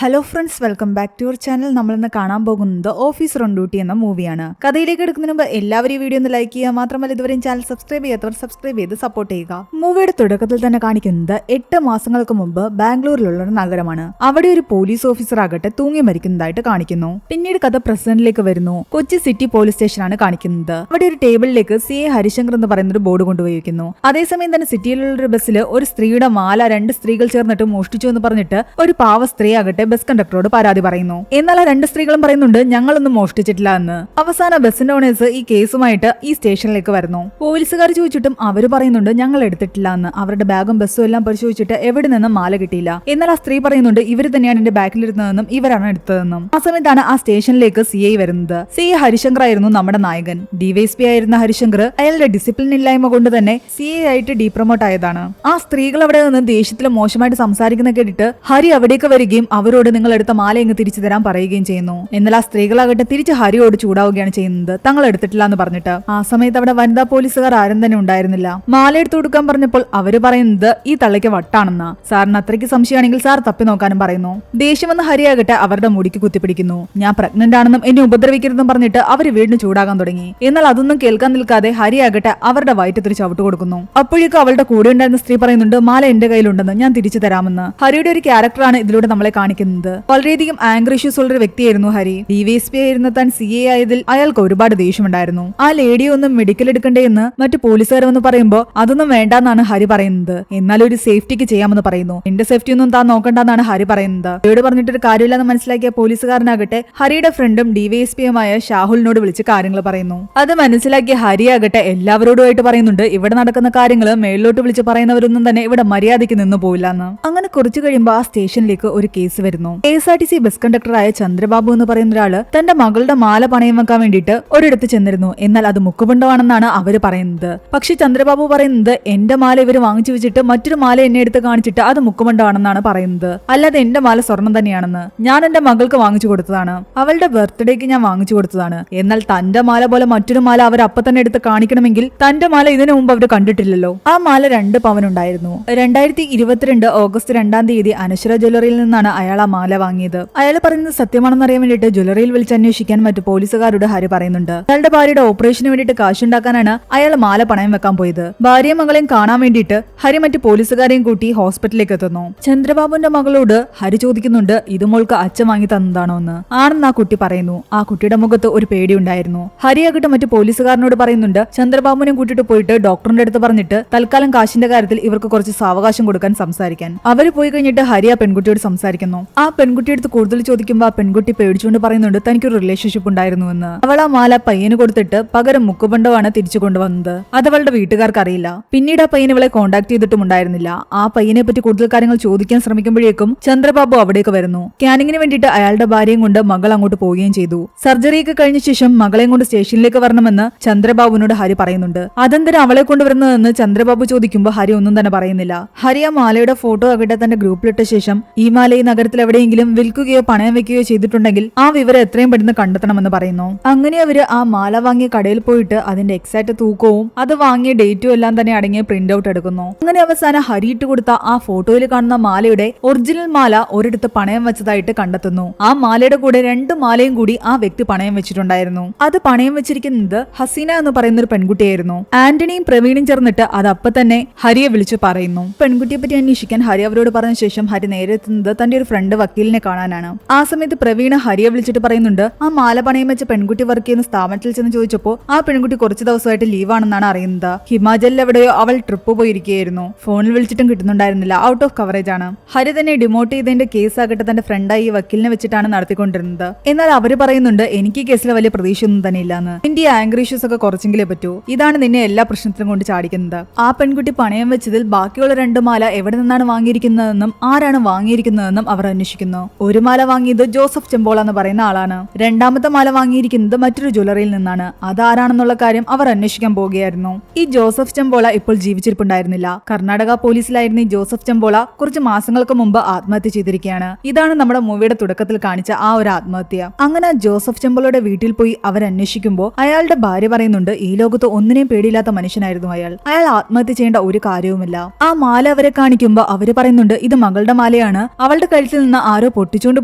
Hello friends, welcome back to your channel. നമ്മളിന്ന് കാണാൻ പോകുന്നത് ഓഫീസർ ഓൺ ഡ്യൂട്ടി എന്ന മൂവിയാണ്. കഥയിലേക്ക് എടുക്കുന്നതിന് മുമ്പ് എല്ലാവരും ഈ വീഡിയോ ഒന്ന് ലൈക്ക് ചെയ്യുക. മാത്രമല്ല ഇതുവരെയും ചാനൽ സബ്സ്ക്രൈബ് ചെയ്യാത്തവർ സബ്സ്ക്രൈബ് ചെയ്ത് സപ്പോർട്ട് ചെയ്യുക. മൂവിയുടെ തുടക്കത്തിൽ തന്നെ കാണിക്കുന്നത് 8 മാസങ്ങൾക്ക് മുമ്പ് ബാംഗ്ലൂരിലുള്ള ഒരു നഗരമാണ്. അവിടെ ഒരു പോലീസ് ഓഫീസർ ആകട്ടെ തൂങ്ങി മരിക്കുന്നതായിട്ട് കാണിക്കുന്നു. പിന്നീട് കഥ പ്രസന്റിലേക്ക് വരുന്നു. കൊച്ചി സിറ്റി പോലീസ് സ്റ്റേഷനാണ് കാണിക്കുന്നത്. അവിടെ ഒരു ടേബിളിലേക്ക് CA ഹരിശങ്കർ എന്ന് പറയുന്ന ഒരു ബോർഡ് കൊണ്ടുപോയിരിക്കുന്നു. അതേസമയം തന്നെ സിറ്റിയിലുള്ള ഒരു ബസ്സിൽ ഒരു സ്ത്രീയുടെ മാല 2 സ്ത്രീകൾ ചേർന്നിട്ട് മോഷ്ടിച്ചു എന്ന് പറഞ്ഞിട്ട് ഒരു പാവ സ്ത്രീ ആകട്ടെ ബസ് കണ്ടക്ടറോട് പരാതി പറയുന്നു. എന്നാൽ ആ 2 സ്ത്രീകളും പറയുന്നുണ്ട് ഞങ്ങളൊന്നും മോഷ്ടിച്ചിട്ടില്ല എന്ന്. അവസാന ബസിന്റെ ഓണേഴ്സ് ഈ കേസുമായിട്ട് ഈ സ്റ്റേഷനിലേക്ക് വരുന്നു. പോലീസുകാർ ചോദിച്ചിട്ടും അവര് പറയുന്നുണ്ട് ഞങ്ങൾ എടുത്തിട്ടില്ല എന്ന്. അവരുടെ ബാഗും ബസ്സും എല്ലാം പരിശോധിച്ചിട്ട് എവിടെ നിന്നും മാല കിട്ടിയില്ല. എന്നാൽ ആ സ്ത്രീ പറയുന്നുണ്ട് ഇവര് തന്നെയാണ് എന്റെ ബാക്കിലിരുന്നതെന്നും ഇവരാണ് എടുത്തതെന്നും. ആ സമയത്താണ് ആ സ്റ്റേഷനിലേക്ക് CA വരുന്നത്. CA ഹരിശങ്കർ ആയിരുന്നു നമ്മുടെ നായകൻ. DYSP ആയിരുന്ന ഹരിശങ്കർ അയാളുടെ ഡിസിപ്ലിൻ ഇല്ലായ്മ കൊണ്ട് തന്നെ CA ആയിട്ട് ഡീപ്രമോട്ട് ആയതാണ്. ആ സ്ത്രീകൾ അവിടെ നിന്ന് ദേഷ്യത്തിൽ മോശമായിട്ട് സംസാരിക്കുന്ന കേട്ടിട്ട് ഹരി അവിടേക്ക് വരികയും അവരോട് നിങ്ങൾ എടുത്ത മാല ഇങ്ങ് തിരിച്ചു തരാൻ പറയുകയും ചെയ്യുന്നു. എന്നാൽ ആ സ്ത്രീകളാകട്ടെ തിരിച്ച് ഹരിയോട് ചൂടാവുകയാണ് ചെയ്യുന്നത്, തങ്ങൾ എടുത്തിട്ടില്ല എന്ന് പറഞ്ഞിട്ട്. ആ സമയത്ത് അവിടെ വനിതാ പോലീസുകാർ ആരും തന്നെ ഉണ്ടായിരുന്നില്ല. മാല എടുത്തു കൊടുക്കാൻ പറഞ്ഞപ്പോൾ അവര് പറയുന്നത് ഈ തള്ളയ്ക്ക് വട്ടാണെന്നാ. സാറിന് അത്രയ്ക്ക് സംശയമാണെങ്കിൽ സാർ തപ്പി നോക്കാനും പറയുന്നു. ദേഷ്യമെന്ന് ഹരിയാകട്ടെ അവരുടെ മുടിക്ക് കുത്തിപ്പിടിക്കുന്നു. ഞാൻ പ്രഗ്നന്റ് ആണെന്നും എന്നെ ഉപദ്രവിക്കരുതെന്നും പറഞ്ഞിട്ട് അവര് വീണ്ടും ചൂടാകാൻ തുടങ്ങി. എന്നാൽ അതൊന്നും കേൾക്കാൻ നിൽക്കാതെ ഹരിയാകട്ടെ അവരുടെ വയറ്റത്തിൽ ചവിട്ട് കൊടുക്കുന്നു. അപ്പോഴേക്കും അവളുടെ കൂടെ ഉണ്ടായിരുന്ന സ്ത്രീ പറയുന്നുണ്ട് മാല എന്റെ കയ്യിലുണ്ടെന്ന്, ഞാൻ തിരിച്ചു തരാമെന്ന്. ഹരിയുടെ ഒരു ക്യാരക്ടറാണ് ഇതിലൂടെ നമ്മളെ കാണിക്കുന്നത്. വളരെയധികം ആംഗ്രി ഇഷ്യൂസ് ഉള്ള ഒരു വ്യക്തിയായിരുന്നു ഹരി. DYSP ആയിരുന്ന താൻ CA ആയതിൽ അയാൾക്ക് ഒരുപാട് ദേഷ്യമുണ്ടായിരുന്നു. ആ ലേഡിയെ ഒന്നും മെഡിക്കൽ എടുക്കണ്ടേ എന്ന് മറ്റു പോലീസുകാർ വന്ന് പറയുമ്പോൾ അതൊന്നും വേണ്ടെന്നാണ് ഹരി പറയുന്നത്. എന്നാൽ ഒരു സേഫ്റ്റിക്ക് ചെയ്യാമെന്ന് പറയുന്നു. എന്റെ സേഫ്റ്റി ഒന്നും താൻ നോക്കണ്ടെന്നാണ് ഹരി പറയുന്നത്. ഹരിയോട് പറഞ്ഞിട്ടൊരു കാര്യമില്ലെന്ന് മനസ്സിലാക്കിയ പോലീസുകാരനാകട്ടെ ഹരിയുടെ ഫ്രണ്ടും DYSPയുമായ ഷാഹുലിനോട് വിളിച്ച് കാര്യങ്ങൾ പറയുന്നു. അത് മനസ്സിലാക്കിയ ഹരി ആകട്ടെ എല്ലാവരോടുമായിട്ട് പറയുന്നുണ്ട് ഇവിടെ നടക്കുന്ന കാര്യങ്ങൾ മേളിലോട്ട് വിളിച്ച് പറയുന്നവരൊന്നും തന്നെ ഇവിടെ മര്യാദയ്ക്ക് നിന്നു പോയില്ലെന്ന്. അങ്ങനെ കുറച്ചു കഴിയുമ്പോൾ ആ സ്റ്റേഷനിലേക്ക് ഒരു കേസ് വരുന്നു. KSRTC ബസ് കണ്ടക്ടറായ ചന്ദ്രബാബു എന്ന് പറയുന്ന ഒരാള് തന്റെ മകളുടെ മാല പണയം വെക്കാൻ വേണ്ടിയിട്ട് ഒരിടത്ത് ചെന്നിരുന്നു. എന്നാൽ അത് മുക്കുപണ്ടമാണെന്നാണ് അവര് പറയുന്നത്. പക്ഷെ ചന്ദ്രബാബു പറയുന്നത് എന്റെ മാല ഇവര് വാങ്ങിച്ചു വെച്ചിട്ട് മറ്റൊരു മാല എന്നെ എടുത്ത് കാണിച്ചിട്ട് അത് മുക്കുപണ്ടമാണെന്നാണ് പറയുന്നത്. അല്ലാതെ എന്റെ മാല സ്വർണം തന്നെയാണെന്ന്. ഞാൻ എന്റെ മകൾക്ക് വാങ്ങിച്ചു കൊടുത്തതാണ്, അവളുടെ ബർത്ത്ഡേക്ക് ഞാൻ വാങ്ങിച്ചു കൊടുത്തതാണ്. എന്നാൽ തന്റെ മാല പോലെ മറ്റൊരു മാല അവർ അപ്പൊ തന്നെ എടുത്ത് കാണിക്കണമെങ്കിൽ തന്റെ മാല ഇതിനു മുമ്പ് അവര് കണ്ടിട്ടില്ലല്ലോ. ആ മാല 2 പവൻ ഉണ്ടായിരുന്നു. 2022 ഓഗസ്റ്റ് 2-ാം തീയതി അനശ്വര ജ്വല്ലറിയിൽ നിന്നാണ് അയാൾ ആ മാല വാങ്ങിയത്. അയാൾ പറയുന്നത് സത്യമാണെന്ന് അറിയാൻ വേണ്ടിയിട്ട് ജ്വല്ലറിയിൽ വിളിച്ച് അന്വേഷിക്കാൻ മറ്റു പോലീസുകാരോട് ഹരി പറയുന്നുണ്ട്. അയാളുടെ ഭാര്യയുടെ ഓപ്പറേഷന് വേണ്ടിയിട്ട് കാശുണ്ടാക്കാനാണ് അയാൾ മാല പണയം വെക്കാൻ പോയത്. ഭാര്യയും മകളെയും കാണാൻ വേണ്ടിയിട്ട് ഹരി മറ്റു പോലീസുകാരെയും കൂട്ടി ഹോസ്പിറ്റലിലേക്ക് എത്തുന്നു. ചന്ദ്രബാബുവിന്റെ മകളോട് ഹരി ചോദിക്കുന്നുണ്ട് ഇത് മോൾക്ക് അച്ഛൻ വാങ്ങി തന്നതാണോ എന്ന്. ആണെന്ന് ആ കുട്ടി പറയുന്നു. ആ കുട്ടിയുടെ മുഖത്ത് ഒരു പേടിയുണ്ടായിരുന്നു. ഹരിയാകട്ടെ മറ്റു പോലീസുകാരനോട് പറയുന്നുണ്ട് ചന്ദ്രബാബുവിനെ കൂട്ടിട്ട് പോയിട്ട് ഡോക്ടറിന്റെ അടുത്ത് പറഞ്ഞിട്ട് തൽക്കാലം കാശിന്റെ കാര്യത്തിൽ ഇവർക്ക് കുറച്ച് സാവകാശം കൊടുക്കാൻ സംസാരിക്കാൻ. അവര് പോയി കഴിഞ്ഞിട്ട് ഹരി ആ പെൺകുട്ടിയോട് സംസാരിക്കുന്നു. ആ പെൺകുട്ടിയെടുത്ത് കൂടുതൽ ചോദിക്കുമ്പോൾ ആ പെൺകുട്ടി പേടിച്ചുകൊണ്ട് പറയുന്നുണ്ട് തനിക്കൊരു റിലേഷൻഷിപ്പ് ഉണ്ടായിരുന്നു എന്ന്. അവൾ ആ മാല പയ്യന് കൊടുത്തിട്ട് പകരം മുക്കുപണ്ടമാണ് തിരിച്ചു കൊണ്ടുവന്നത്. അത് അവളുടെ വീട്ടുകാർക്ക് അറിയില്ല. പിന്നീട് ആ പയ്യൻ ഇവളെ കോണ്ടാക്ട് ചെയ്തിട്ടും ഉണ്ടായിരുന്നില്ല. ആ പയ്യനെ പറ്റി കൂടുതൽ കാര്യങ്ങൾ ചോദിക്കാൻ ശ്രമിക്കുമ്പോഴേക്കും ചന്ദ്രബാബു അവിടേക്ക് വരുന്നു. സ്കാനിങ്ങിന് വേണ്ടിയിട്ട് അയാളുടെ ഭാര്യയും കൊണ്ട് മകൾ അങ്ങോട്ട് പോവുകയും ചെയ്തു. സർജറിയൊക്കെ കഴിഞ്ഞ ശേഷം മകളെയും കൊണ്ട് സ്റ്റേഷനിലേക്ക് വരണമെന്ന് ചന്ദ്രബാബുവിനോട് ഹരി പറയുന്നുണ്ട്. അതെന്തിനാ അവളെ കൊണ്ടുവരുന്നതെന്ന് ചന്ദ്രബാബു ചോദിക്കുമ്പോൾ ഹരി ഒന്നും തന്നെ പറയുന്നില്ല. ഹരി ആ മാലയുടെ ഫോട്ടോ ആകട്ടെ തന്റെ ഗ്രൂപ്പിലിട്ട ശേഷം ഈ മാല ഈ നഗരത്തിൽ എവിടെയെങ്കിലും വിൽക്കുകയോ പണയം വെക്കുകയോ ചെയ്തിട്ടുണ്ടെങ്കിൽ ആ വിവരം എത്രയും പെട്ടെന്ന് കണ്ടെത്തണമെന്ന് പറയുന്നു. അങ്ങനെ അവര് ആ മാല വാങ്ങിയ കടയിൽ പോയിട്ട് അതിന്റെ എക്സാക്ട് തൂക്കവും അത് വാങ്ങിയ ഡേറ്റും എല്ലാം തന്നെ അടങ്ങിയ പ്രിന്റ് ഔട്ട് എടുക്കുന്നു. അങ്ങനെ അവസാനം ഹരിയിട്ട് കൊടുത്ത ആ ഫോട്ടോയിൽ കാണുന്ന മാലയുടെ ഒറിജിനൽ മാല ഒരിടത്ത് പണയം വെച്ചതായിട്ട് കണ്ടെത്തുന്നു. ആ മാലയുടെ കൂടെ 2 മാലയും കൂടി ആ വ്യക്തി പണയം വെച്ചിട്ടുണ്ടായിരുന്നു. അത് പണയം വെച്ചിരിക്കുന്നത് ഹസീന എന്ന് പറയുന്ന ഒരു പെൺകുട്ടിയായിരുന്നു. ആന്റണിയും പ്രവീണും ചേർന്നിട്ട് അത് അപ്പൊ തന്നെ ഹരിയെ വിളിച്ചു പറയുന്നു. പെൺകുട്ടിയെ പറ്റി അന്വേഷിക്കാൻ ഹരി അവരോട് പറഞ്ഞ ശേഷം ഹരി നേരെ എത്തുന്നത് തന്റെ ഒരു ഫ്രണ്ട് വക്കീലിനെ കാണാനാണ്. ആ സമയത്ത് പ്രവീണ ഹരിയെ വിളിച്ചിട്ട് പറയുന്നുണ്ട് ആ മാല പണയം വെച്ച പെൺകുട്ടി വർക്ക് ചെയ്യുന്ന സ്ഥാപനത്തിൽ ചെന്ന് ചോദിച്ചപ്പോൾ ആ പെൺകുട്ടി കുറച്ച് ദിവസമായിട്ട് ലീവാണെന്നാണ് അറിയുന്നത്. ഹിമാചലിൽ എവിടെയോ അവൾ ട്രിപ്പ് പോയിരിക്കുകയായിരുന്നു. ഫോണിൽ വിളിച്ചിട്ടും കിട്ടുന്നുണ്ടായിരുന്നില്ല, ഔട്ട് ഓഫ് കവറേജ് ആണ്. ഹരി തന്നെ ഡിമോട്ട് ചെയ്തതിന്റെ കേസ് ആകട്ടെ തന്റെ ഫ്രണ്ടായി ഈ വക്കീലിനെ വെച്ചിട്ടാണ് നടത്തിക്കൊണ്ടിരുന്നത്. എന്നാൽ അവര് പറയുന്നുണ്ട് എനിക്ക് ഈ കേസിൽ വലിയ പ്രതീക്ഷയൊന്നും തന്നെ ഇല്ലാന്ന്. നിന്റെ ആംഗ്രി ഇഷ്യൂസ് ഒക്കെ കുറച്ചെങ്കിലേ പറ്റൂ. ഇതാണ് നിന്നെ എല്ലാ പ്രശ്നത്തിലും കൊണ്ട് ചാടിക്കുന്നത്. ആ പെൺകുട്ടി പണയം വെച്ചതിൽ ബാക്കിയുള്ള 2 മാല എവിടെ നിന്നാണ് വാങ്ങിയിരിക്കുന്നതെന്നും ആരാണ് വാങ്ങിയിരിക്കുന്നതെന്നും അവർ അന്വേഷിക്കുന്നു. ഒരു മാല വാങ്ങിയത് ജോസഫ് ചെമ്പോള എന്ന് പറയുന്ന ആളാണ്. 2ാമത്തെ മാല വാങ്ങിയിരിക്കുന്നത് മറ്റൊരു ജ്വല്ലറിയിൽ നിന്നാണ്. അതാരാണെന്നുള്ള കാര്യം അവർ അന്വേഷിക്കാൻ പോവുകയായിരുന്നു. ഈ ജോസഫ് ചെമ്പോള ഇപ്പോൾ ജീവിച്ചിരിപ്പുണ്ടായിരുന്നില്ല. കർണാടക പോലീസിലായിരുന്ന ഈ ജോസഫ് ചെമ്പോള കുറച്ച് മാസങ്ങൾക്ക് മുമ്പ് ആത്മഹത്യ ചെയ്തിരിക്കുകയാണ്. ഇതാണ് നമ്മുടെ മൂവിയുടെ തുടക്കത്തിൽ കാണിച്ച ആ ഒരു ആത്മഹത്യ. അങ്ങനെ ജോസഫ് ചെമ്പോളയുടെ വീട്ടിൽ പോയി അവർ അന്വേഷിക്കുമ്പോൾ അയാളുടെ ഭാര്യ പറയുന്നുണ്ട് ഈ ലോകത്ത് ഒന്നിനെയും പേടിയില്ലാത്ത മനുഷ്യനായിരുന്നു അയാൾ ആത്മഹത്യ ചെയ്യേണ്ട ഒരു കാര്യവുമില്ല. ആ മാല അവരെ കാണിക്കുമ്പോൾ അവര് പറയുന്നുണ്ട് ഇത് മകളുടെ മാലയാണ്, അവളുടെ കഴുത്തിൽ നിന്ന് ആരോ പൊട്ടിച്ചുകൊണ്ട്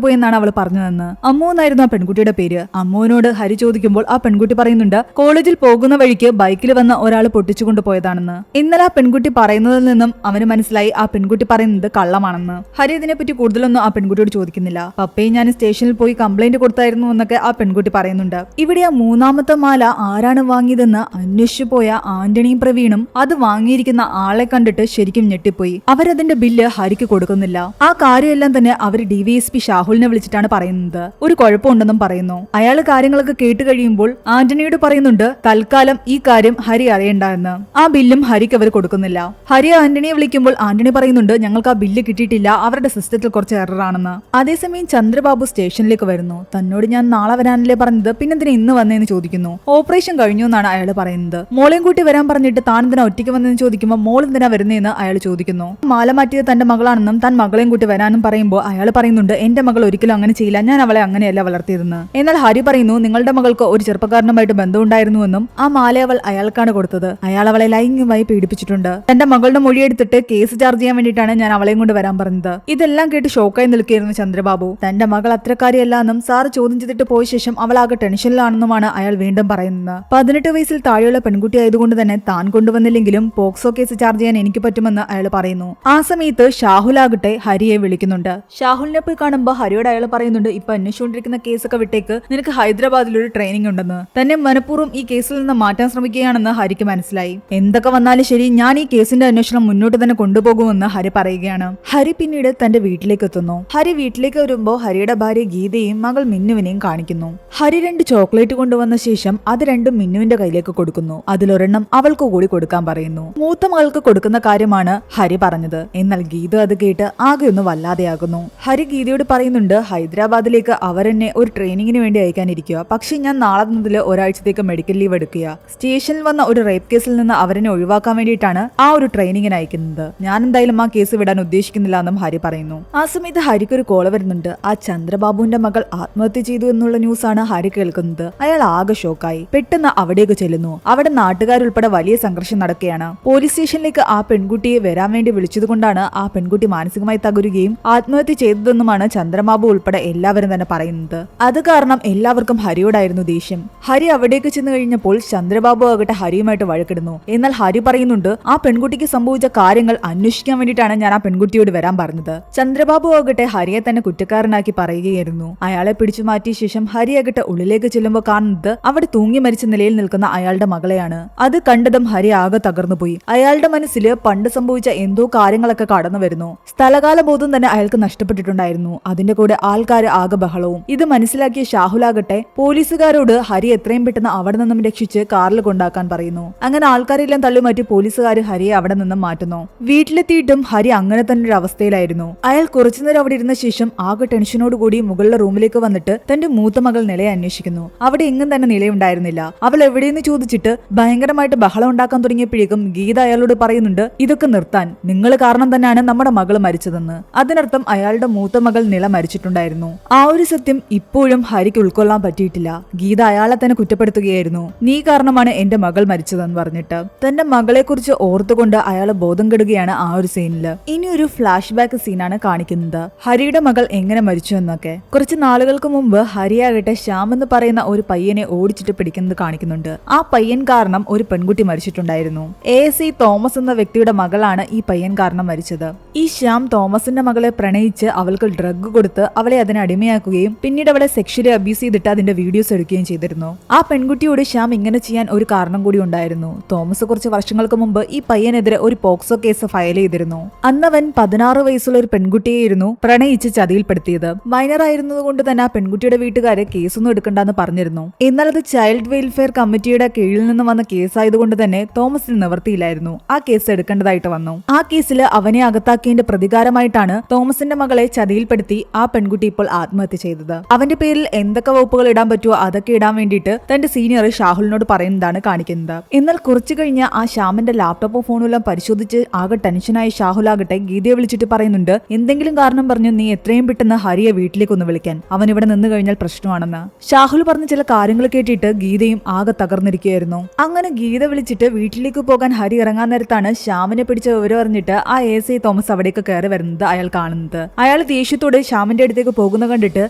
പോയെന്നാണ് അവൾ പറഞ്ഞതെന്ന്. അമ്മു എന്നായിരുന്നു ആ പെൺകുട്ടിയുടെ പേര്. അമ്മുവിനോട് ഹരി ചോദിക്കുമ്പോൾ ആ പെൺകുട്ടി പറയുന്നുണ്ട് കോളേജിൽ പോകുന്ന വഴിക്ക് ബൈക്കിൽ വന്ന ഒരാൾ പൊട്ടിച്ചുകൊണ്ട് പോയതാണെന്ന്. ഇന്നലെ ആ പെൺകുട്ടി പറയുന്നതിൽ നിന്നും അവന് മനസ്സിലായി ആ പെൺകുട്ടി പറയുന്നത് കള്ളമാണെന്ന്. ഹരി ഇതിനെപ്പറ്റി കൂടുതലൊന്നും ആ പെൺകുട്ടിയോട് ചോദിക്കുന്നില്ല. പപ്പയെ ഞാൻ സ്റ്റേഷനിൽ പോയി കംപ്ലൈന്റ് കൊടുത്തായിരുന്നു എന്നൊക്കെ ആ പെൺകുട്ടി പറയുന്നുണ്ട്. ഇവിടെ ആ മൂന്നാമത്തെ മാല ആരാണ് വാങ്ങിയതെന്ന് അന്വേഷിച്ചു പോയ ആന്റണിയും പ്രവീണും അത് വാങ്ങിയിരിക്കുന്ന ആളെ കണ്ടിട്ട് ശരിക്കും ഞെട്ടിപ്പോയി. അവരതിന്റെ ബില്ല് ഹരിക്ക് കൊടുക്കുന്നില്ല. ആ കാര്യമെല്ലാം തന്നെ അവർ DVSP ഷാഹുലിനെ വിളിച്ചിട്ടാണ് പറയുന്നത്. ഒരു കുഴപ്പമുണ്ടെന്നും പറയുന്നു. അയാൾ കാര്യങ്ങളൊക്കെ കേട്ട് കഴിയുമ്പോൾ ആന്റണിയോട് പറയുന്നുണ്ട് തൽക്കാലം ഈ കാര്യം ഹരി അറിയണ്ട എന്ന്. ആ ബില്ലും ഹരിക്ക് അവർ കൊടുക്കുന്നില്ല. ഹരി ആന്റണിയെ വിളിക്കുമ്പോൾ ആന്റണി പറയുന്നുണ്ട് ഞങ്ങൾക്ക് ആ ബില്ല് കിട്ടിയിട്ടില്ല, അവരുടെ സിസ്റ്റത്തിൽ കുറച്ച് എറർ ആണെന്ന്. അതേസമയം ചന്ദ്രബാബു സ്റ്റേഷനിലേക്ക് വരുന്നു. തന്നോട് ഞാൻ നാളെ വരാനല്ലേ പറഞ്ഞത്, പിന്നെന്തിനാ ഇന്ന് വന്നേന്ന് ചോദിക്കുന്നു. ഓപ്പറേഷൻ കഴിഞ്ഞു എന്നാണ് അയാൾ പറയുന്നത്. മോളെയും കൂട്ടി വരാൻ പറഞ്ഞിട്ട് താൻ എന്തിനാ ഒറ്റയ്ക്ക് വന്നതെന്ന് ചോദിക്കുമ്പോൾ മോൾ എന്തിനാ വരുന്നതെന്ന് അയാൾ ചോദിക്കുന്നു. മാല മാറ്റിയത് തന്റെ മകളാണെന്നും താൻ മകളെയും കൂട്ടി വരാനും പറയുമ്പോൾ അയാൾ പറയുന്നുണ്ട് എന്റെ മകൾ ഒരിക്കലും അങ്ങനെ ചെയ്യില്ല, ഞാൻ അവളെ അങ്ങനെയല്ല വളർത്തിയതെന്ന്. എന്നാൽ ഹരി പറയുന്നു നിങ്ങളുടെ മകൾക്ക് ഒരു ചെറുപ്പക്കാരനുമായിട്ട് ബന്ധമുണ്ടായിരുന്നുവെന്നും ആ മാല അവൾ അയാൾക്കാണ് കൊടുത്തത്. അയാൾ അവളെ ലൈംഗികമായി പീഡിപ്പിച്ചിട്ടുണ്ട്. തന്റെ മകളുടെ മൊഴിയെടുത്തിട്ട് കേസ് ചാർജ് ചെയ്യാൻ വേണ്ടിയിട്ടാണ് ഞാൻ അവളെയും കൊണ്ട് വരാൻ പറഞ്ഞത്. ഇതെല്ലാം കേട്ട് ഷോക്കായി നിൽക്കുകയായിരുന്നു ചന്ദ്രബാബു. തന്റെ മകൾ അത്രക്കാരിയല്ല എന്നും സാർ ചോദ്യം ചെയ്തിട്ട് പോയ ശേഷം അവളാകെ ടെൻഷനിലാണെന്നുമാണ് അയാൾ വീണ്ടും പറയുന്നത്. 18 വയസ്സിൽ താഴെയുള്ള പെൺകുട്ടി ആയതുകൊണ്ട് തന്നെ താൻ കൊണ്ടുവന്നില്ലെങ്കിലും പോക്സോ കേസ് ചാർജ് ചെയ്യാൻ എനിക്ക് പറ്റുമെന്ന് അയാൾ പറയുന്നു. ആ സമയത്ത് ഷാഹുൽ ആകട്ടെ ഹരിയെ വിളിക്കുന്നുണ്ട്. ഷാഹുലിനെ പോയി കാണുമ്പോൾ ഹരിയോട് അയാൾ പറയുന്നുണ്ട് ഇപ്പൊ അന്വേഷിച്ചുകൊണ്ടിരിക്കുന്ന കേസൊക്കെ വിട്ടേക്ക്, നിനക്ക് ഹൈദരാബാദിൽ ഒരു ട്രെയിനിങ് ഉണ്ടെന്ന്. തന്നെ മനഃപൂർവ്വം ഈ കേസിൽ നിന്ന് മാറ്റാൻ ശ്രമിക്കുകയാണെന്ന് ഹരിക്ക് മനസ്സിലായി. എന്തൊക്കെ വന്നാലും ശരി ഞാൻ ഈ കേസിന്റെ അന്വേഷണം മുന്നോട്ട് തന്നെ കൊണ്ടുപോകുമെന്ന് ഹരി പറയുകയാണ്. ഹരി പിന്നീട് തന്റെ വീട്ടിലേക്ക് എത്തുന്നു. ഹരി വീട്ടിലേക്ക് വരുമ്പോൾ ഹരിയുടെ ഭാര്യ ഗീതയും മകൾ മിന്നുവിനെയും കാണിക്കുന്നു. ഹരി 2 ചോക്ലേറ്റ് കൊണ്ടുവന്ന ശേഷം അത് രണ്ടും മിന്നുവിന്റെ കയ്യിലേക്ക് കൊടുക്കുന്നു. അതിലൊരെണ്ണം അവൾക്ക് കൂടി കൊടുക്കാൻ പറയുന്നു. മൂത്ത മകൾക്ക് കൊടുക്കുന്ന കാര്യമാണ് ഹരി പറഞ്ഞത്. എന്നാൽ ഗീത അത് കേട്ട് ആകെ ഒന്ന് വല്ലാതെയാകുന്നു. ഹരി ഗീതയോട് പറയുന്നുണ്ട് ഹൈദരാബാദിലേക്ക് അവരെന്നെ ഒരു ട്രെയിനിങ്ങിന് വേണ്ടി അയക്കാനിരിക്കുക, പക്ഷെ ഞാൻ നാളെ മുതൽ ഒരാഴ്ചത്തേക്ക് മെഡിക്കൽ ലീവ് എടുക്കുക. സ്റ്റേഷനിൽ വന്ന ഒരു റേപ്പ് കേസിൽ നിന്ന് അവരെന്നെ ഒഴിവാക്കാൻ വേണ്ടിയിട്ടാണ് ആ ഒരു ട്രെയിനിങ്ങിന് അയക്കുന്നത്. ഞാൻ എന്തായാലും ആ കേസ് വിടാൻ ഉദ്ദേശിക്കുന്നില്ല എന്നും ഹരി പറയുന്നു. ആ സമയത്ത് ഹരിക്ക് ഒരു കോള് വരുന്നുണ്ട്. ആ ചന്ദ്രബാബുവിന്റെ മകൾ ആത്മഹത്യ ചെയ്തു എന്നുള്ള ന്യൂസാണ് ഹരി കേൾക്കുന്നത്. അയാൾ ആകെ ഷോക്കായി. പെട്ടെന്ന് അവിടേക്ക് ചെല്ലുന്നു. അവിടെ നാട്ടുകാരുൾപ്പെടെ വലിയ സംഘർഷം നടക്കുകയാണ്. പോലീസ് സ്റ്റേഷനിലേക്ക് ആ പെൺകുട്ടിയെ വരാൻ വേണ്ടി വിളിച്ചതുകൊണ്ടാണ് ആ പെൺകുട്ടി മാനസികമായി തകരുകയും ആത്മഹത്യ ചെയ്തതെന്നുമാണ് ചന്ദ്രബാബു ഉൾപ്പെടെ എല്ലാവരും തന്നെ പറയുന്നത്. അത് കാരണം എല്ലാവർക്കും ഹരിയോടായിരുന്നു ദേഷ്യം. ഹരി അവിടേക്ക് ചെന്ന് കഴിഞ്ഞപ്പോൾ ചന്ദ്രബാബു ആകട്ടെ ഹരിയുമായിട്ട് വഴക്കിടുന്നു. എന്നാൽ ഹരി പറയുന്നുണ്ട് ആ പെൺകുട്ടിക്ക് സംഭവിച്ച കാര്യങ്ങൾ അന്വേഷിക്കാൻ വേണ്ടിയിട്ടാണ് ഞാൻ ആ പെൺകുട്ടിയോട് വരാൻ പറഞ്ഞത്. ചന്ദ്രബാബു ആകട്ടെ ഹരിയെ തന്നെ കുറ്റക്കാരനാക്കി പറയുകയായിരുന്നു. അയാളെ പിടിച്ചു മാറ്റിയ ശേഷം ഹരി ആകട്ടെ ഉള്ളിലേക്ക് ചെല്ലുമ്പോൾ കാണുന്നത് അവിടെ തൂങ്ങി മരിച്ച നിലയിൽ നിൽക്കുന്ന അയാളുടെ മകളെയാണ്. അത് കണ്ടതും ഹരി ആകെ തകർന്നുപോയി. അയാളുടെ മനസ്സിൽ പണ്ട് സംഭവിച്ച എന്തോ കാര്യങ്ങളൊക്കെ കടന്നു വരുന്നു. സ്ഥലകാല ബോധം തന്നെ അയാൾക്ക് നഷ്ടപ്പെട്ടിട്ടുണ്ടായിരുന്നു. അതിന്റെ കൂടെ ആൾക്കാർ ആകെ ബഹളവും. ഇത് മനസ്സിലാക്കിയ ഷാഹുലാകട്ടെ പോലീസുകാരോട് ഹരി എത്രയും പെട്ടെന്ന് അവിടെ നിന്നും രക്ഷിച്ച് കാറിൽ കൊണ്ടാക്കാൻ പറയുന്നു. അങ്ങനെ ആൾക്കാരെല്ലാം തള്ളിമാറ്റി പോലീസുകാർ ഹരിയെ അവിടെ നിന്നും മാറ്റുന്നു. വീട്ടിലെത്തിയിട്ടും ഹരി അങ്ങനെ തന്നെ ഒരു അവസ്ഥയിലായിരുന്നു. അയാൾ കുറച്ചുനേരം അവിടെ ഇരുന്ന ശേഷം ആകെ ടെൻഷനോടുകൂടി മുകളിലെ റൂമിലേക്ക് വന്നിട്ട് തന്റെ മൂത്ത മകൾ നിലയെ അന്വേഷിക്കുന്നു. അവിടെ എങ്ങും തന്നെ നിലയുണ്ടായിരുന്നില്ല. അവൾ എവിടെയെന്ന് ചോദിച്ചിട്ട് ഭയങ്കരമായിട്ട് ബഹളം ഉണ്ടാക്കാൻ തുടങ്ങിയപ്പോഴേക്കും ഗീത അയാളോട് പറയുന്നുണ്ട് ഇതൊക്കെ നിർത്താൻ, നിങ്ങൾ കാരണം തന്നെയാണ് നമ്മുടെ മകൾ മരിച്ചതെന്ന്. അതിനർത്ഥം അയാളുടെ മൂത്ത മകൾ നില മരിച്ചിട്ടുണ്ടായിരുന്നു. ആ ഒരു സത്യം ഇപ്പോഴും ഹരിക്ക് ഉൾക്കൊള്ളാൻ പറ്റിയിട്ടില്ല. ഗീത അയാളെ തന്നെ കുറ്റപ്പെടുത്തുകയായിരുന്നു. നീ കാരണമാണ് എന്റെ മകൾ മരിച്ചതെന്ന് പറഞ്ഞിട്ട്. തന്റെ മകളെ കുറിച്ച് ഓർത്തുകൊണ്ട് അയാൾ ബോധം കെടുകയാണ് ആ ഒരു സീനില്. ഇനി ഒരു ഫ്ലാഷ് ബാക്ക് സീനാണ് കാണിക്കുന്നത്. ഹരിയുടെ മകൾ എങ്ങനെ മരിച്ചു എന്നൊക്കെ. കുറച്ച് നാളുകൾക്ക് മുമ്പ് ഹരിയാകട്ടെ ശ്യാം എന്ന് പറയുന്ന ഒരു പയ്യനെ ഓടിച്ചിട്ട് പിടിക്കുന്നത് കാണിക്കുന്നുണ്ട്. ആ പയ്യൻ കാരണം ഒരു പെൺകുട്ടി മരിച്ചിട്ടുണ്ടായിരുന്നു. ASI തോമസ് എന്ന വ്യക്തിയുടെ മകളാണ് ഈ പയ്യൻ കാരണം മരിച്ചത്. ഈ ശ്യാം തോമസിന്റെ മകളെ പ്രണയിച്ച് അവൾക്ക് ഡ്രഗ് കൊടുത്ത് അവളെ അതിനെ അടിമയാക്കുകയും പിന്നീട് അവളെ സെക്ഷലി അബ്യൂസ് ചെയ്തിട്ട് അതിന്റെ വീഡിയോസ് എടുക്കുകയും ചെയ്തിരുന്നു. ആ പെൺകുട്ടിയോട് ശ്യാം ഇങ്ങനെ ചെയ്യാൻ ഒരു കാരണം കൂടി ഉണ്ടായിരുന്നു. തോമസ് കുറച്ച് വർഷങ്ങൾക്ക് മുമ്പ് ഈ പയ്യനെതിരെ ഒരു പോക്സോ കേസ് ഫയൽ ചെയ്തിരുന്നു. അന്നവൻ 16 വയസ്സുള്ള ഒരു പെൺകുട്ടിയായിരുന്നു പ്രണയിച്ച് ചതിയിൽപ്പെടുത്തിയത്. മൈനർ ആയിരുന്നതുകൊണ്ട് തന്നെ ആ പെൺകുട്ടിയുടെ വീട്ടുകാരെ കേസൊന്നും എടുക്കണ്ടെന്ന് പറഞ്ഞിരുന്നു. എന്നാൽ അത് ചൈൽഡ് വെൽഫെയർ കമ്മിറ്റിയുടെ കീഴിൽ നിന്ന് വന്ന കേസായതുകൊണ്ട് തന്നെ തോമസിന് നിവർത്തിയില്ലായിരുന്നു. ആ കേസ് എടുക്കേണ്ടതായിട്ട് വന്നു. ആ കേസിൽ അവനെ അകത്താക്കിയതിന്റെ പ്രതികാരമായിട്ടാണ് തോമസിന്റെ മകളെ ചതിയിൽപ്പെടുത്തി ആ പെൺകുട്ടി ഇപ്പോൾ ആത്മഹത്യ ചെയ്തത്. അവന്റെ പേരിൽ എന്തൊക്കെ വകുപ്പുകൾ ഇടാൻ പറ്റുമോ അതൊക്കെ ഇടാൻ വേണ്ടിയിട്ട് തന്റെ സീനിയർ ഷാഹുലിനോട് പറയുന്നതാണ് കാണിക്കുന്നത്. എന്നാൽ കുറച്ചു കഴിഞ്ഞ് ആ ശ്യാമിന്റെ ലാപ്ടോപ്പോ ഫോണെല്ലാം പരിശോധിച്ച് ആകെ ടെൻഷനായി ഷാഹുലാകട്ടെ ഗീതയെ വിളിച്ചിട്ട് പറയുന്നുണ്ട് എന്തെങ്കിലും കാരണം പറഞ്ഞു നീ എത്രയും പെട്ടെന്ന് ഹരിയെ വീട്ടിലേക്ക് ഒന്ന് വിളിക്കാൻ, അവൻ ഇവിടെ നിന്ന് കഴിഞ്ഞാൽ പ്രശ്നമാണെന്ന്. ഷാഹുൽ പറഞ്ഞ ചില കാര്യങ്ങൾ കേട്ടിട്ട് ഗീതയും ആകെ തകർന്നിരിക്കുകയായിരുന്നു. അങ്ങനെ ഗീത വിളിച്ചിട്ട് വീട്ടിലേക്ക് പോകാൻ ഹരി ഇറങ്ങാൻ നേരത്താണ് ശ്യാമിനെ പിടിച്ച വിവരം അറിഞ്ഞിട്ട് ആ ASI തോമസ് അവിടേക്ക് കയറി വരുന്നത് അയാൾ കാണുന്നത്. അയാൾ അയാൾ ദേഷ്യത്തോടെ ശ്യാമിന്റെ അടുത്തേക്ക് പോകുന്ന കണ്ടിട്ട്